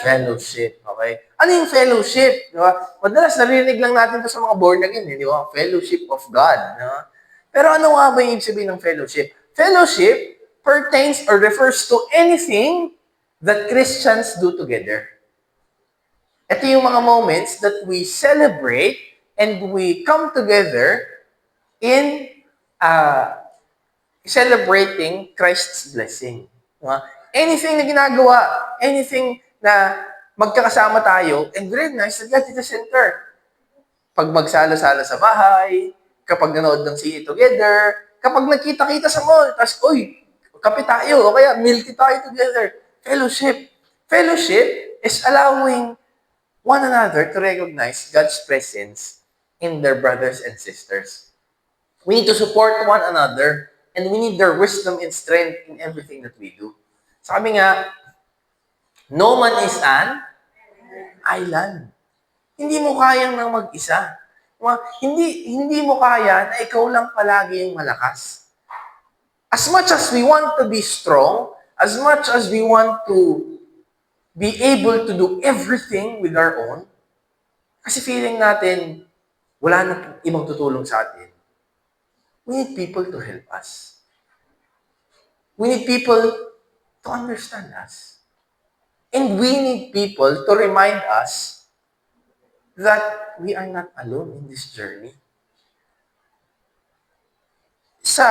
Fellowship, okay? Ano yung fellowship? Di ba? Madalas narinig lang natin to sa mga born again, di ba? Fellowship of God. Di ba? Pero ano nga ba yung ibig sabihin ng fellowship? Fellowship pertains or refers to anything that Christians do together. Ito yung mga moments that we celebrate and we come together in celebrating Christ's blessing. Diba? Anything na ginagawa, anything na magkakasama tayo, and recognize that God is the center. Pag magsalo-salo sa bahay, kapag nanood ng sine together, kapag nagkita-kita sa mall, tapos, uy, kape tayo, o kaya milk tea tayo together. Fellowship. Fellowship is allowing one another to recognize God's presence in their brothers and sisters. We need to support one another and we need their wisdom and strength in everything that we do. Sabi nga, no man is an island. Hindi mo kayang nang mag-isa. Hindi mo kaya na ikaw lang palagi yung malakas. As much as we want to be strong, as much as we want to be able to do everything with our own, kasi feeling natin, wala na ibang tutulong sa atin. We need people to help us. We need people to understand us. And we need people to remind us that we are not alone in this journey. Sa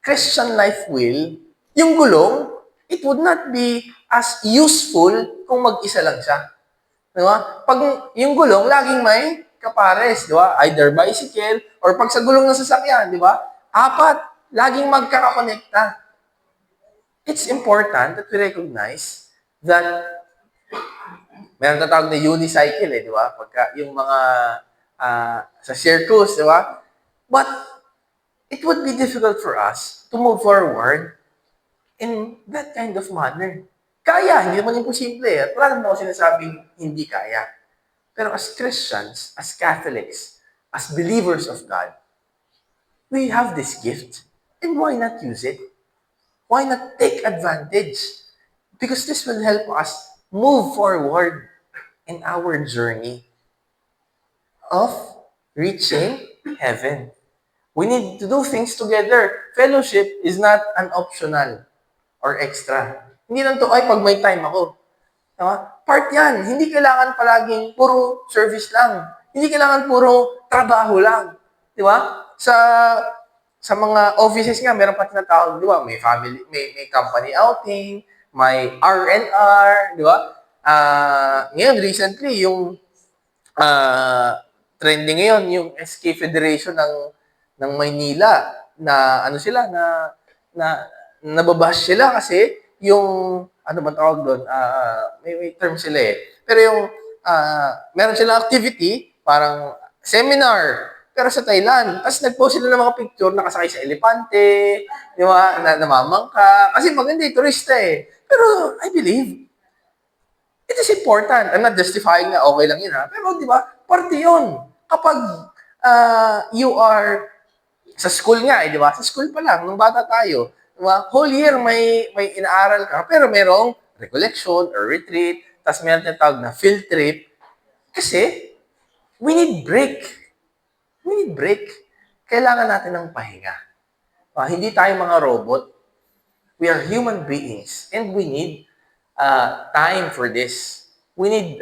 Christian life will, yung gulong, it would not be as useful kung mag-isa lang siya. Di ba? Pag yung gulong, laging may kapares, di ba? Either bicycle, or pag sa gulong ng sasakyan, di ba? Apat, laging magkakakonekta. It's important that we recognize that meron tatawag na unicycle di ba? Pagka yung mga sa circus, di ba? But it would be difficult for us to move forward in that kind of manner. Kaya, hindi naman imposible At wala naman ako sinasabing hindi kaya. Pero as Christians, as Catholics, as believers of God, we have this gift. And why not use it? Why not take advantage? Because this will help us move forward in our journey of reaching heaven. We need to do things together. Fellowship is not an optional or extra. Hindi lang to, ay, pag may time ako. Diba? Part yan. Hindi kailangan palaging puro service lang. Hindi kailangan puro trabaho lang. Di ba? Sa mga offices nga, meron pa tinatawag, di ba? May family, may company outing, may R&R, di ba? Ngayon, recently, yung trending ngayon, yung SK Federation ng Maynila, na ano sila, na nababash sila kasi yung, ano bang tawag doon? May term sila Pero yung, meron silang activity, parang seminar, pero sa Thailand. Tapos nag-post sila ng mga picture, nakasakay sa elepante, di ba, namamangka. Kasi maganda turista Pero I believe, it is important. I'm not justifying na okay lang yun Pero di ba, parte yun. Kapag you are sa school nga di ba? Sa school pa lang, nung bata tayo, diba? Whole year may inaaral ka, pero merong recollection or retreat, tapos meron tinatawag na field trip. Kasi, we need break. We need break. Kailangan natin ng pahinga. Hindi tayo mga robot. We are human beings, and we need time for this. We need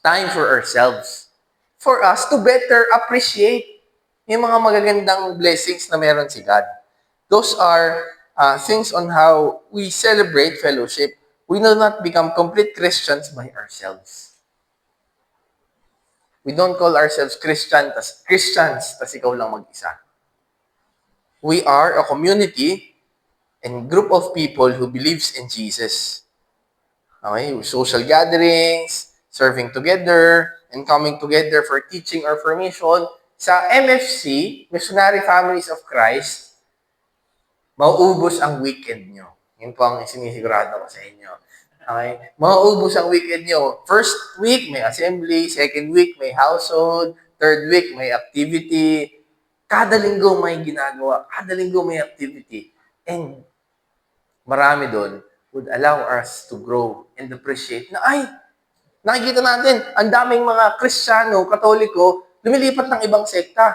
time for ourselves. For us to better appreciate yung mga magagandang blessings na meron si God. Those are things on how we celebrate fellowship. We will not become complete Christians by ourselves. We don't call ourselves Christians, tas ikaw lang mag-isa. We are a community and group of people who believes in Jesus. Okay? Social gatherings, serving together, and coming together for teaching or for mission. Sa MFC, Missionary Families of Christ, mauubos ang weekend nyo. Yun po ang sinisigurado ko sa inyo. Okay? Mauubos ang weekend nyo. First week, may assembly. Second week, may household. Third week, may activity. Kada linggo may ginagawa. Kada linggo may activity. And marami doon would allow us to grow and appreciate na, ay, nakikita natin, ang daming mga Kristiyano, Katoliko, lumilipat ng ibang sekta.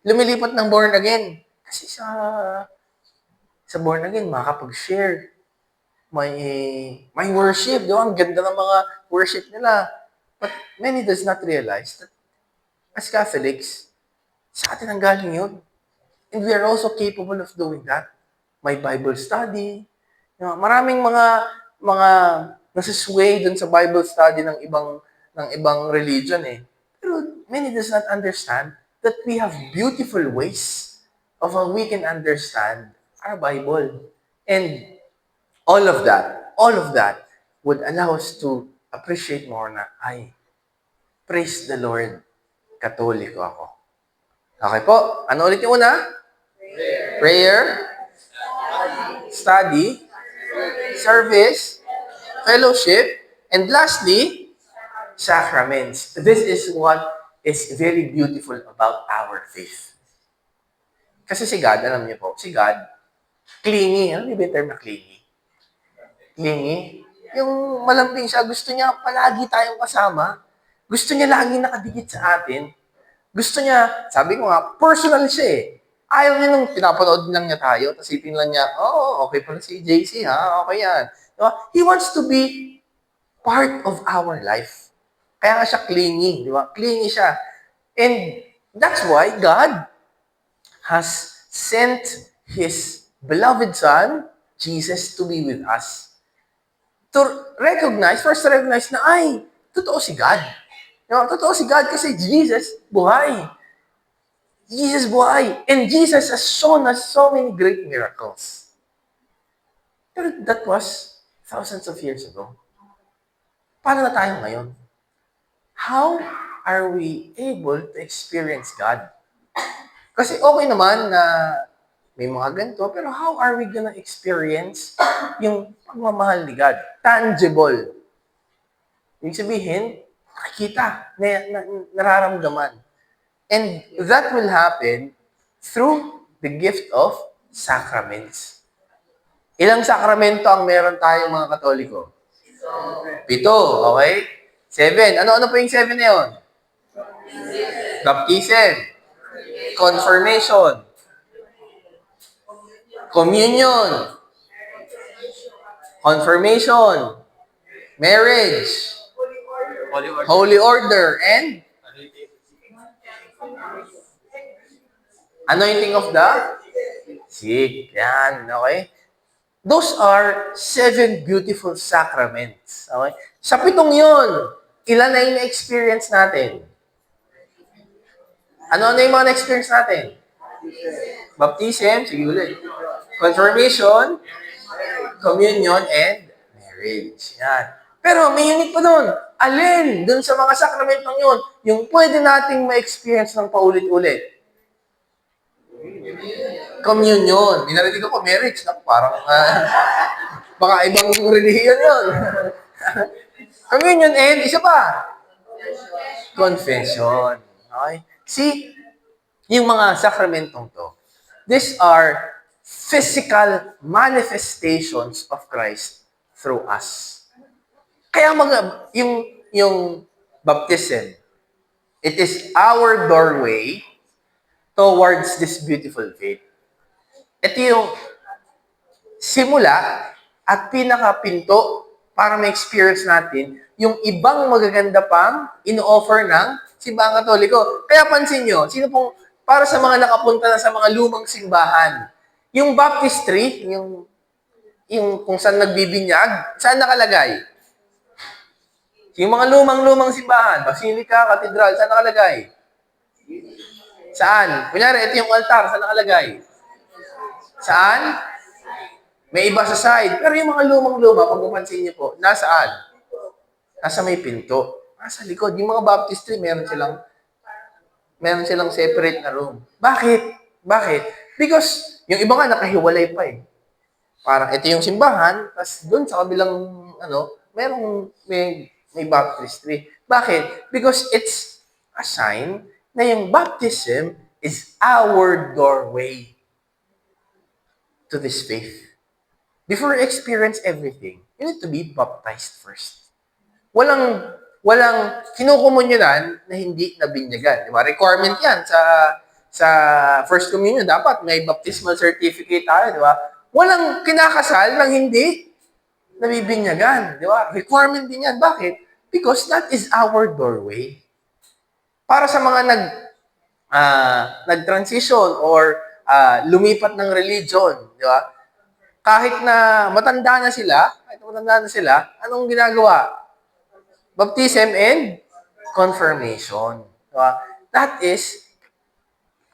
Lumilipat ng born again. Kasi sa born again, makakapag-share. May worship, di ba? Ang ganda ng mga worship nila. But many does not realize that as Catholics, sa atin ang galing yun. And we are also capable of doing that. May Bible study. Maraming mga nasisway dun sa Bible study ng ibang religion eh. Pero many does not understand that we have beautiful ways of how we can understand our Bible. And all of that would allow us to appreciate more na, ay, praise the Lord, Katoliko ako. Okay po, ano ulit yung una? Prayer, study, service, fellowship, and lastly, sacraments. This is what is very beautiful about our faith. Kasi si God, alam niyo po, si God, clingy. Ano yung term na clingy? Clingy. Yung malambing siya, gusto niya palagi tayong kasama. Gusto niya lagi nakadikit sa atin. Gusto niya, sabi ko nga, personal siya eh. Ayaw niya nung pinapanood lang niya tayo, tapos itin lang niya, okay pala si JC ha, okay yan. Diba? He wants to be part of our life. Kaya nga siya clingy, di ba? Clingy siya. And that's why God has sent His beloved Son, Jesus, to be with us. To first recognize na, ay, totoo si God. Totoo si God kasi Jesus, buhay. Jesus buhay. And Jesus has shown us so many great miracles. Pero that was thousands of years ago. Paano na tayo ngayon? How are we able to experience God? Kasi okay naman na may mga ganito, pero how are we gonna experience yung pagmamahal ni God? Tangible. Ibig sabihin, makikita, nararamdaman. And that will happen through the gift of sacraments. Ilang sakramento ang meron tayong mga Katoliko? 7, okay? 7. Ano po yung 7 na yun? Baptism. Confirmation. Communion. Confirmation. Marriage. Holy Order. And anointing of the sick. Yan, okay? Those are 7 beautiful sacraments. Okay? Sa 7 yun, ilan na yung na-experience natin? Ano yung mga na-experience natin? Baptism, sige ulit. Confirmation, communion, and marriage. Yan. Pero may unique pa doon. Alin doon sa mga sakramentong yun, yung pwede nating ma-experience ng paulit-ulit? Communion. Minarinig ako, marriage. Parang, baka ibang religion yun. Communion and isa pa? Confession. Okay? See, yung mga sakramentong to, these are physical manifestations of Christ through us. Kaya yung baptism, it is our doorway towards this beautiful faith. Ito yung simula at pinakapinto para ma-experience natin yung ibang magaganda pang ino-offer ng simbahang Katoliko. Kaya pansin nyo, sino pong, para sa mga nakapunta na sa mga lumang simbahan, yung baptistry, yung kung saan nagbibinyag, saan nakalagay? Yung mga lumang-lumang simbahan, Basilica, Cathedral, saan nakalagay? Saan? Kunyari, ito yung altar, saan nakalagay? Saan? May iba sa side. Pero yung mga lumang-luma, pag mapansin niyo po, nasaan? Nasa may pinto. Nasa likod. Yung mga baptistry, meron silang separate na room. Bakit? Bakit? Because yung iba nga nakahiwalay pa eh. Parang ito yung simbahan, tapos doon sa kabilang, may baptistry. Bakit? Because it's a sign na yung baptism is our doorway to this faith. Before you experience everything, you need to be baptized first. Walang kinukomunyonan na hindi nabinyagan. Di ba? Requirement yan sa First Communion. Dapat may baptismal certificate tayo, di ba? Walang kinakasal ng hindi nabibinyagan. Di ba? Requirement din yan. Bakit? Because that is our doorway. Para sa mga nag-transition or lumipat ng religion, di ba? Kahit na matanda na sila, anong ginagawa? Baptism and confirmation. Diba? That is,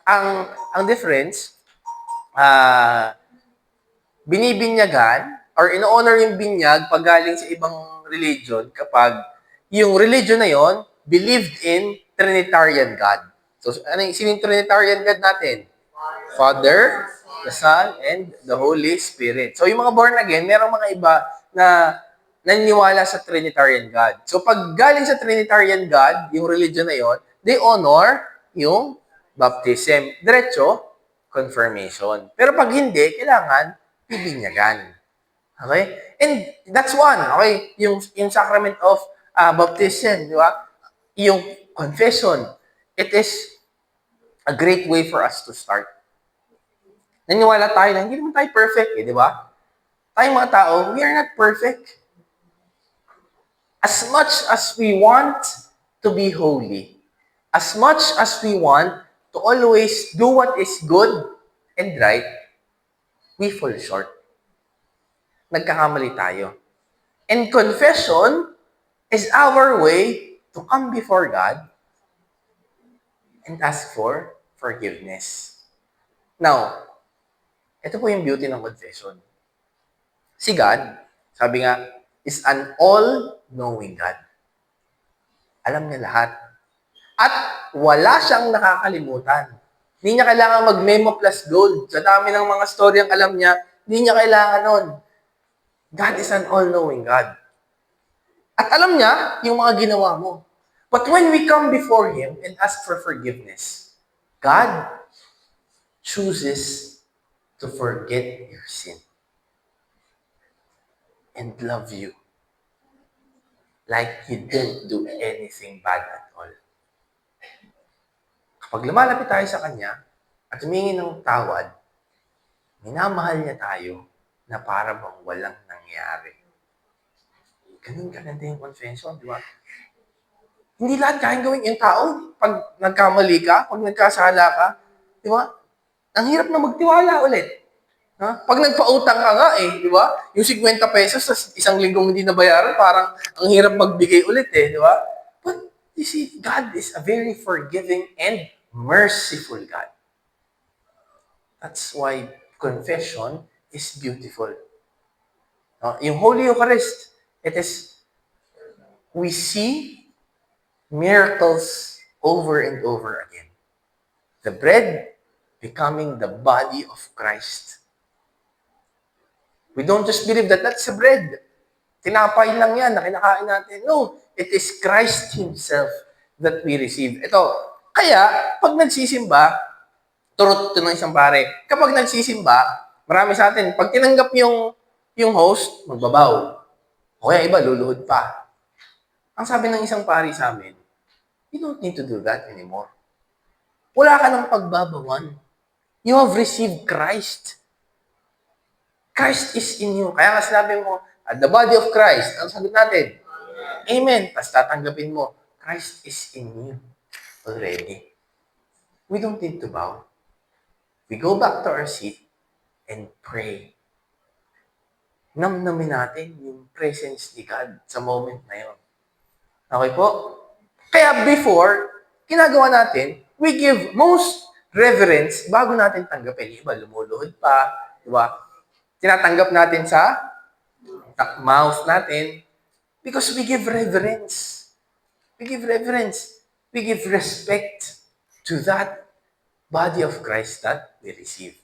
ang difference, binibinyagan or in-honor yung binyag pag galing sa ibang religion kapag yung religion na yon believed in Trinitarian God. So, sino yung Trinitarian God natin? Father, the Son, and the Holy Spirit. So, yung mga born again, merong mga iba na naniniwala sa Trinitarian God. So, pag galing sa Trinitarian God, yung religion na yon, they honor yung baptism. Diretso, confirmation. Pero pag hindi, kailangan bibinyagan. Okay? And that's one. Okay? Yung sacrament of baptism, di ba? Yung confession. It is a great way for us to start. Naniwala tayo na hindi naman tayo perfect, di ba? Tayong mga tao, we are not perfect. As much as we want to be holy, as much as we want to always do what is good and right, we fall short. Nagkakamali tayo. And confession is our way to come before God and ask for forgiveness. Now, ito po yung beauty ng confession. Si God, sabi nga, is an all-knowing God. Alam niya lahat. At wala siyang nakakalimutan. Hindi niya kailangan mag-memo plus gold. Sa dami ng mga story ang alam niya, hindi niya kailangan nun. God is an all-knowing God. At alam niya yung mga ginawa mo. But when we come before Him and ask for forgiveness, God chooses to forget your sin and love you like you didn't do anything bad at all. Kapag lumalapit tayo sa Kanya at humingi ng tawad, minamahal niya tayo na para bang walang nangyari. Ganun kaganda yung confession, di ba? Hindi lahat kayang gawin yung tao. Pag nagkamali ka, pag nagkasala ka, di ba? Ang hirap na magtiwala ulit. Ha? Pag nagpautang ka nga di ba? Yung 50 pesos sa isang linggong hindi nabayaran, parang ang hirap magbigay ulit di ba? But you see, God is a very forgiving and merciful God. That's why confession is beautiful. Yung Holy Eucharist, it is, we see miracles over and over again. The bread becoming the body of Christ. We don't just believe that that's a bread. Tinapay lang yan na kinakain natin. No, it is Christ Himself that we receive. Ito, kaya, pag nagsisimba, turot ito ng isang pare, kapag nagsisimba, marami sa atin, pag tinanggap yung host, magbabaw. O kaya iba, luluhod pa. Ang sabi ng isang pari sa amin, you don't need to do that anymore. Wala ka ng pagbabawan. You have received Christ. Christ is in you. Kaya nga sinabi mo, the body of Christ. Ang sagot natin? Amen. Tapos tatanggapin mo, Christ is in you already. We don't need to bow. We go back to our seat and pray. Namnamin natin yung presence ni God sa moment na yun. Okay po? Kaya before, ginagawa natin, we give most reverence bago natin tanggapin. Iba, lumuluhod pa, di ba? Tinatanggap natin sa mouth natin because we give reverence. We give reverence. We give respect to that body of Christ that we receive.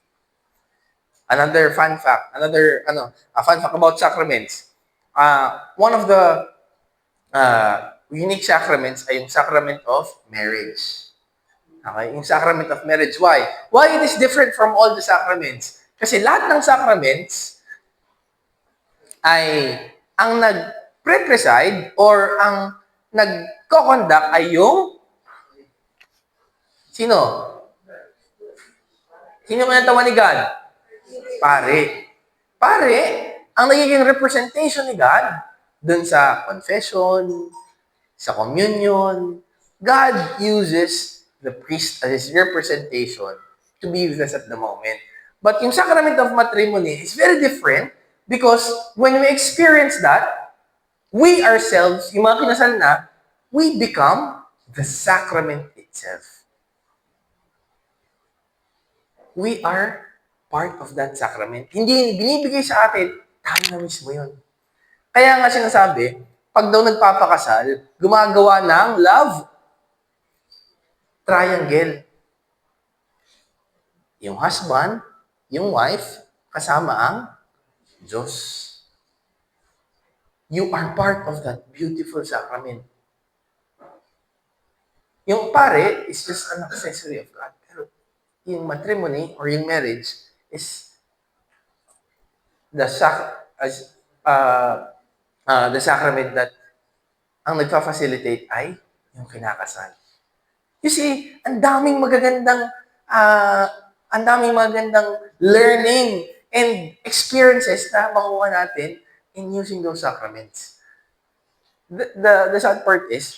Another fun fact, a fun fact about sacraments. One of the unique sacraments ay yung sacrament of marriage. Okay? Yung sacrament of marriage. Why? Why it is different from all the sacraments? Kasi lahat ng sacraments, ay ang nag-preside or ang nagko-conduct ay yung sino? Sino man ang tawa ni God? Pare. Pare, ang nagiging representation ni God dun sa confession, sa communion, God uses the priest as his representation to be with us at the moment. But yung sacrament of matrimony is very different because when we experience that, we ourselves, yung mga kinasal na, we become the sacrament itself. We are part of that sacrament. Hindi binibigay sa atin, tayo na mismo yun. Kaya nga sinasabi, pag daw nagpapakasal, gumagawa ng love triangle. Yung husband, yung wife, kasama ang Diyos. You are part of that beautiful sacrament. Yung pare is just an accessory of God. Pero yung matrimony or yung marriage is the sacrament that ang nagfa-facilitate ay yung kinakasal. You see, ang daming magagandang learning and experiences na makuha natin in using those sacraments. The sad part is,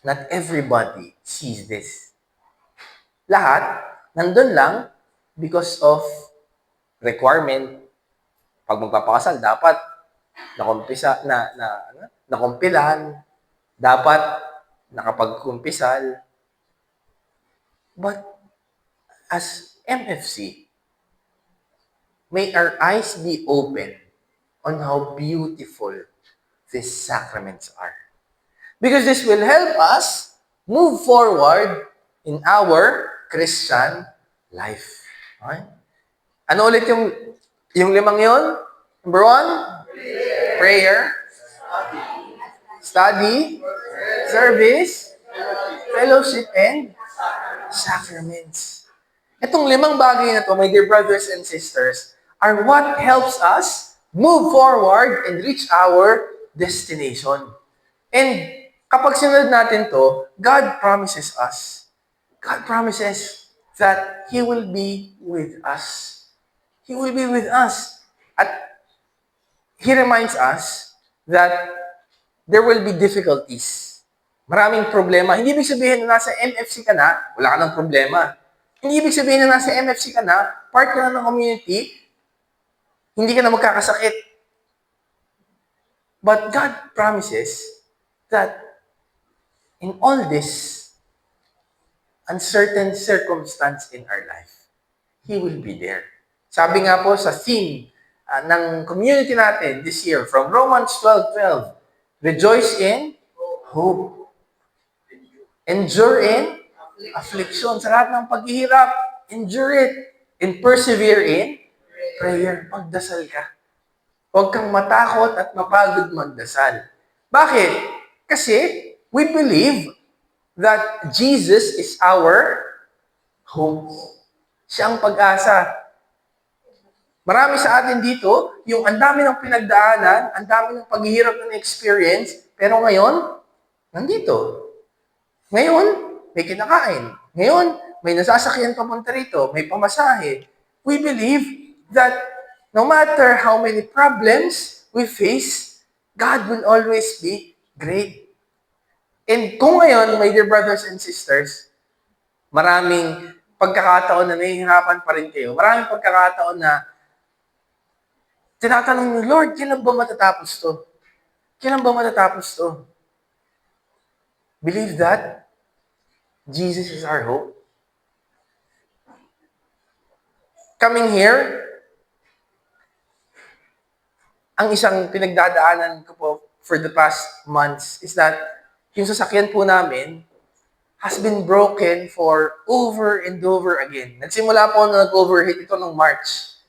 not everybody sees this. Lahat, nandun lang because of requirement. Pag magpapakasal, dapat nakumpilan, dapat nakapagkumpisal. But as MFC, may our eyes be open on how beautiful these sacraments are. Because this will help us move forward in our Christian life. Okay? Ano ulit yung limang yon? Number 1, prayer, study, service, fellowship, and sacraments. Itong limang bagay na to, my dear brothers and sisters, are what helps us move forward and reach our destination. And kapag sinunod natin to, God promises us. God promises that He will be with us. He will be with us. At He reminds us that there will be difficulties. Maraming problema. Hindi ibig sabihin na nasa MFC ka na, wala ka ng problema. Hindi ibig sabihin na nasa MFC ka na, part ka na ng community, hindi ka na magkakasakit. But God promises that in all this uncertain circumstance in our life, He will be there. Sabi nga po sa theme ng community natin this year, from Romans 12:12, rejoice in hope. Endure in affliction. Sa lahat ng paghihirap, endure it. And persevere in prayer. Magdasal ka. Huwag kang matakot at mapagod magdasal. Bakit? Kasi we believe that Jesus is our hope. Siya ang pag-asa. Marami sa atin dito, yung ang dami ng pinagdaanan, ang dami ng paghihirap na experience, pero ngayon, nandito. Ngayon, may kinakain. Ngayon, may nasasakyan papunta rito, may pamasahe. We believe that no matter how many problems we face, God will always be great. And kung ngayon, my dear brothers and sisters, maraming pagkakataon na nahihirapan pa rin kayo, maraming pagkakataon na tinatanong niyo, Lord, kailan ba matatapos to? Kailan ba matatapos to? Believe that Jesus is our hope. Coming here, ang isang pinagdadaanan ko po for the past months is that yung sasakyan po namin has been broken for over and over again. Nagsimula po na nag-overheat ito noong March.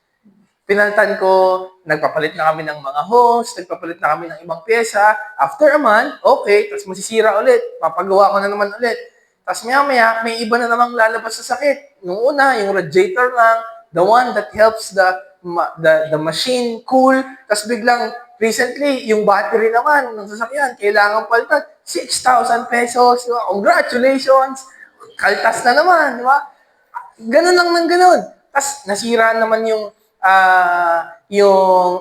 Pinalitan ko, nagpapalit na kami ng mga hose, nagpapalit na kami ng ibang pyesa. After a month, okay, tapos masisira ulit. Papagawa ko na naman ulit. Tapos may iba na namang lalabas sa sakit. Nung una, yung radiator lang, the one that helps the the machine cool, tapos biglang recently, yung battery naman ng sasakyan, kailangan palitan, 6,000 pesos, di ba? Congratulations! Kaltas na naman, di ba? Ganun lang ng ganun. Tapos nasira naman yung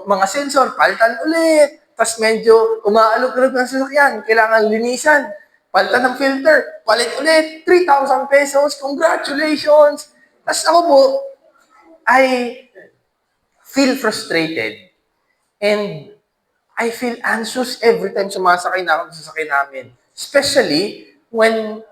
mga sensor, palitan ulit. Tapos medyo umaalog-alog ng sasakyan, kailangan linisan. Palitan ng filter, palit ulit, 3,000 pesos, congratulations! Tapos ako po, I feel frustrated and I feel anxious every time sumasakay na ako sa sasakyan namin. Especially when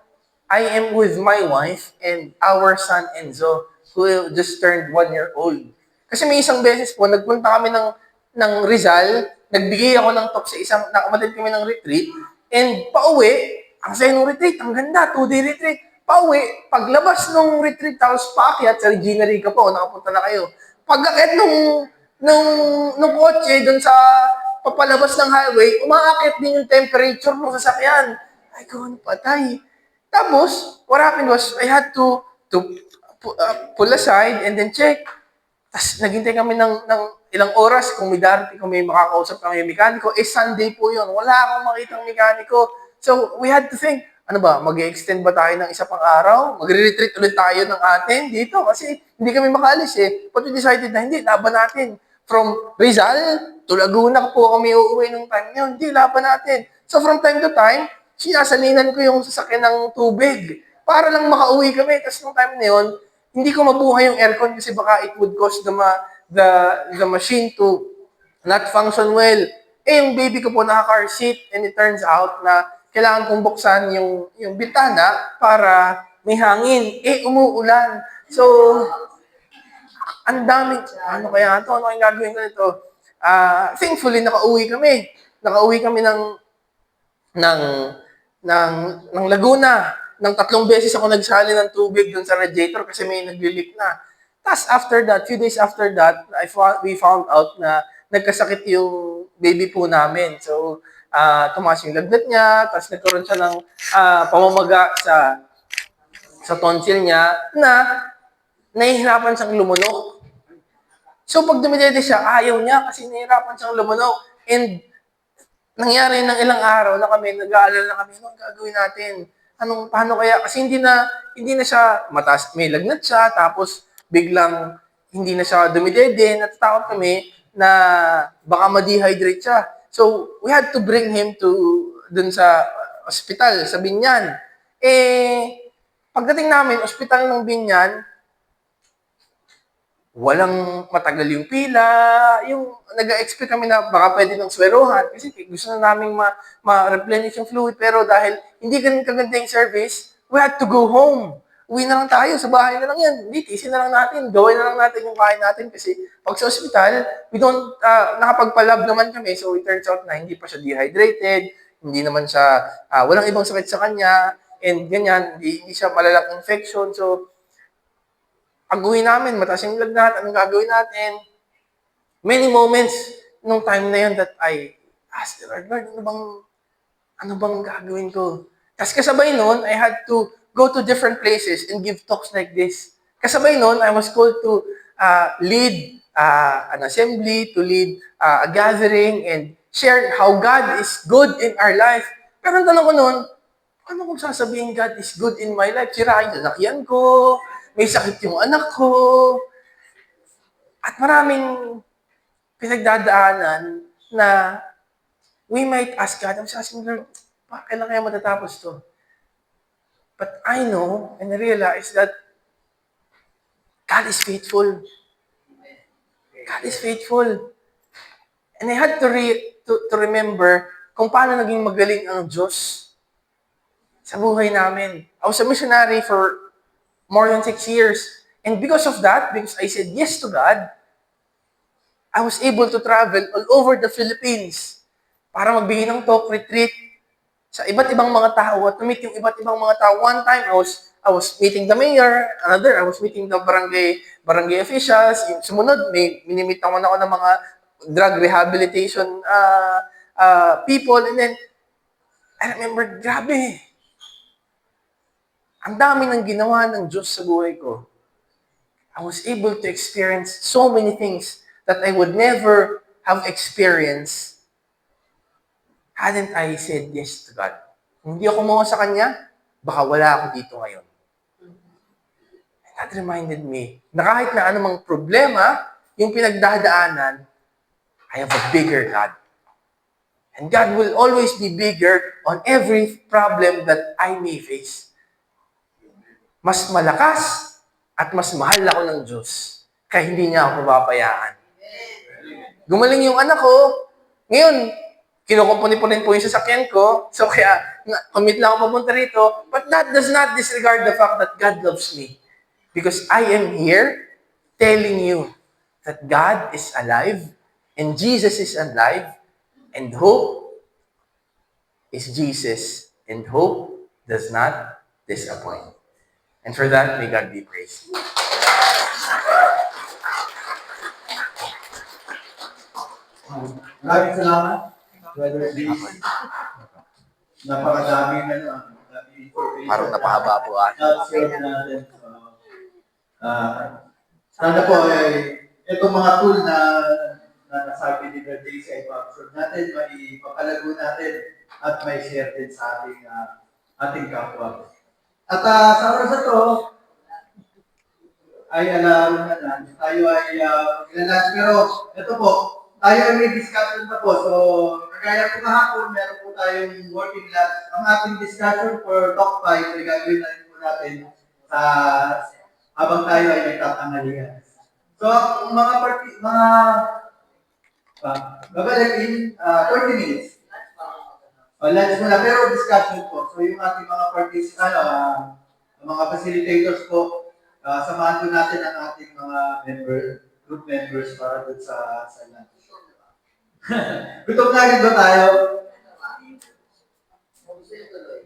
I am with my wife and our son Enzo, who just turned 1 year old. Kasi may isang beses po, nagpunta kami ng Rizal, nagbigay ako ng top sa nakamatid kami ng retreat, and pauwi, ang saya ng retreat, ang ganda, 2-day retreat. Pauwi, paglabas nung retreat house, paakyat sa Regina Rica po, nakapunta na kayo. Pag-akit nung kotse, dun sa papalabas ng highway, umaakit din yung temperature ng sasakyan. Ay, ko, ano patay. Tapos, what happened was, I had to pull aside and then check. Tapos, naghintay kami ng ilang oras kung may makakausap kami yung mekaniko. Sunday po yun. Wala akong makitang mekaniko. So, we had to think, ano ba, mag-extend ba tayo ng isa pang araw? Magre-retreat ulit tayo ng atin dito kasi hindi kami makaalis eh. But we decided na hindi, laban natin. From Rizal to Laguna po kami uuwi nung time yun. Hindi, laban natin. So, from time to time, sinasalinan ko yung sasakyan ng tubig para lang makauwi kami. Tapos nung time na yun, hindi ko mabuhay yung aircon kasi baka it would cause the machine to not function well. Eh, yung baby ko po naka-car seat and it turns out na kailangan kong buksan yung bintana para may hangin. Eh, umuulan. So, ang daming, ano kaya ito? Ano kaya gagawin ko nito? Thankfully, nakauwi kami. Nakauwi kami ng, ng Laguna. Ng 3 beses ako nagsali ng tubig dun sa radiator kasi may nagli-leak na. Tapos after that, few days after that, we found out na nagkasakit yung baby po namin. So, tumaas yung lagnat niya, tapos nagkaroon siya ng pamamaga sa tonsil niya na nahihirapan siyang lumunok. So, pag dumidede siya, ayaw niya kasi nahihirapan siyang lumunok. And nangyari ng ilang araw na kami, nag-aalala na kami, anong gagawin natin? Paano kaya? Kasi hindi na siya mataas, may lagnat siya, tapos biglang hindi na siya dumidede, natatakot kami na baka ma-dehydrate siya. So, we had to bring him dun sa ospital, sa Binyan. Eh, pagdating namin, ospital ng Binyan, walang matagal yung pila, yung nag-expect kami na baka pwede ng swerohan kasi gusto na naming ma-replenish yung fluid pero dahil hindi ganun kaganda yung service, we had to go home. Uwi na lang tayo, sa bahay na lang yan. Hindi, tiisin na lang natin, gawin na lang natin yung kaya natin kasi pag sa ospital, we don't, nakapagpa-lab naman kami so it turns out na hindi pa siya dehydrated, hindi naman siya, walang ibang sakit sa kanya, and ganyan, hindi siya malalang infection. So, pag uwi namin, mataas yung lagnat, anong gagawin natin? Many moments nung time na yun that I asked the Lord, ano bang gagawin ko? Tapos kasabay nun, I had to go to different places and give talks like this. Kasabay nun, I was called to lead an assembly, to lead a gathering, and share how God is good in our life. Pero ang tanong ko nun, ano kung sasabihin God is good in my life? Sira yung sasakyan ko, may sakit yung anak ko, at maraming pinagdadaanan na we might ask God, I'm asking Lord, kailan kaya matatapos to? But I know and I realize that God is faithful. God is faithful. And I had to remember kung paano naging magaling ang Diyos sa buhay namin. I was a missionary for more than 6 years. And because of that, because I said yes to God, I was able to travel all over the Philippines para magbigay ng talk retreat sa iba't ibang mga tao at to meet yung iba't ibang mga tao. One time, I was meeting the mayor. Another, I was meeting the barangay officials. Yung sumunod, minimit naman ako ng mga drug rehabilitation people. And then, I remember, grabe, ang dami ng ginawa ng Diyos sa buhay ko. I was able to experience so many things that I would never have experienced hadn't I said yes to God. Kung hindi ako kumuha sa Kanya, baka wala ako dito ngayon. And that reminded me na kahit na anumang problema, yung pinagdadaanan, I have a bigger God. And God will always be bigger on every problem that I may face. Mas malakas at mas mahal ako ng Diyos. Kaya hindi niya ako papabayaan. Gumaling yung anak ko. Ngayon, kinukumpuni-punin po yung sasakyan ko. So kaya, commit lang ako papunta rito. But that does not disregard the fact that God loves me. Because I am here telling you that God is alive and Jesus is alive and hope is Jesus and hope does not disappoint. And for that, may God be praised. Maraming salamat, Brother Lee. Napakadaming information. Parang napahaba po Na-share natin. Sana po itong mga tool na nasabi ni Brother Lee sa ipa-absorb natin, maipapalago natin at may share din sa ating kapwa. At sa oras na to, ay alam na tayo ay maglalunch. Pero ito po, tayo ay may discussion na po. So, kagaya po kahapon, meron po tayong working lunch. Ang ating discussion for talk 5 ay gagawin na rin po natin habang tayo ay nagtatanghalian. So, ang babalikin 20 minutes. Lunch muna, pero discussion po. So, yung ating mga mga facilitators po, samahan po natin ang ating mga group members para doon sa lunch. Gutom na agad ba tayo?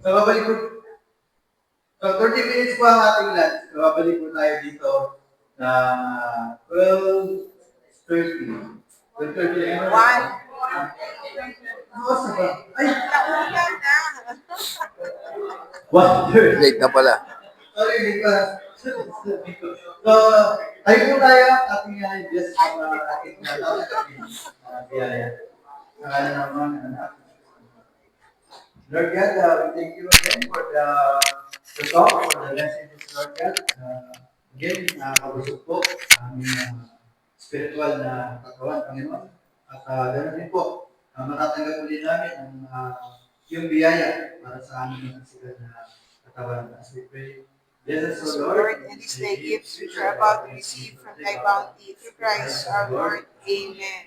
So, babalik po. So, 30 minutes po ang ating lunch. So, babalik po tayo dito na 12:30. 12:30. Ay! 1:30. Late na pala. Sorry, hindi pa. So, tayo po tayo ating just ating biyaya. Nakala naman, anak. Lord God, we thank you again for the talk, for the messages, Lord God. Again, nakakabusog po aming spiritual na katawan, Panginoon. At ganoon din po, matatanggap ulit namin ang yung biyaya para sa aming sikat na katawan. As we pray, bless us, O Lord, and these thy gifts which are about to receive from thy bounty through Christ our Lord. Amen.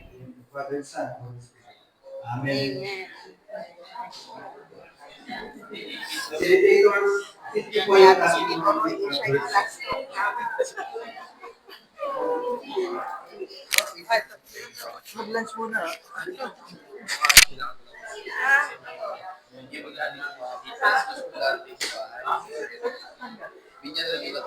Father, Son, Holy Spirit. Amen. Amen. Facilitators, ito po yung ating mga members. Mag-lunch muna. Pinya na dito.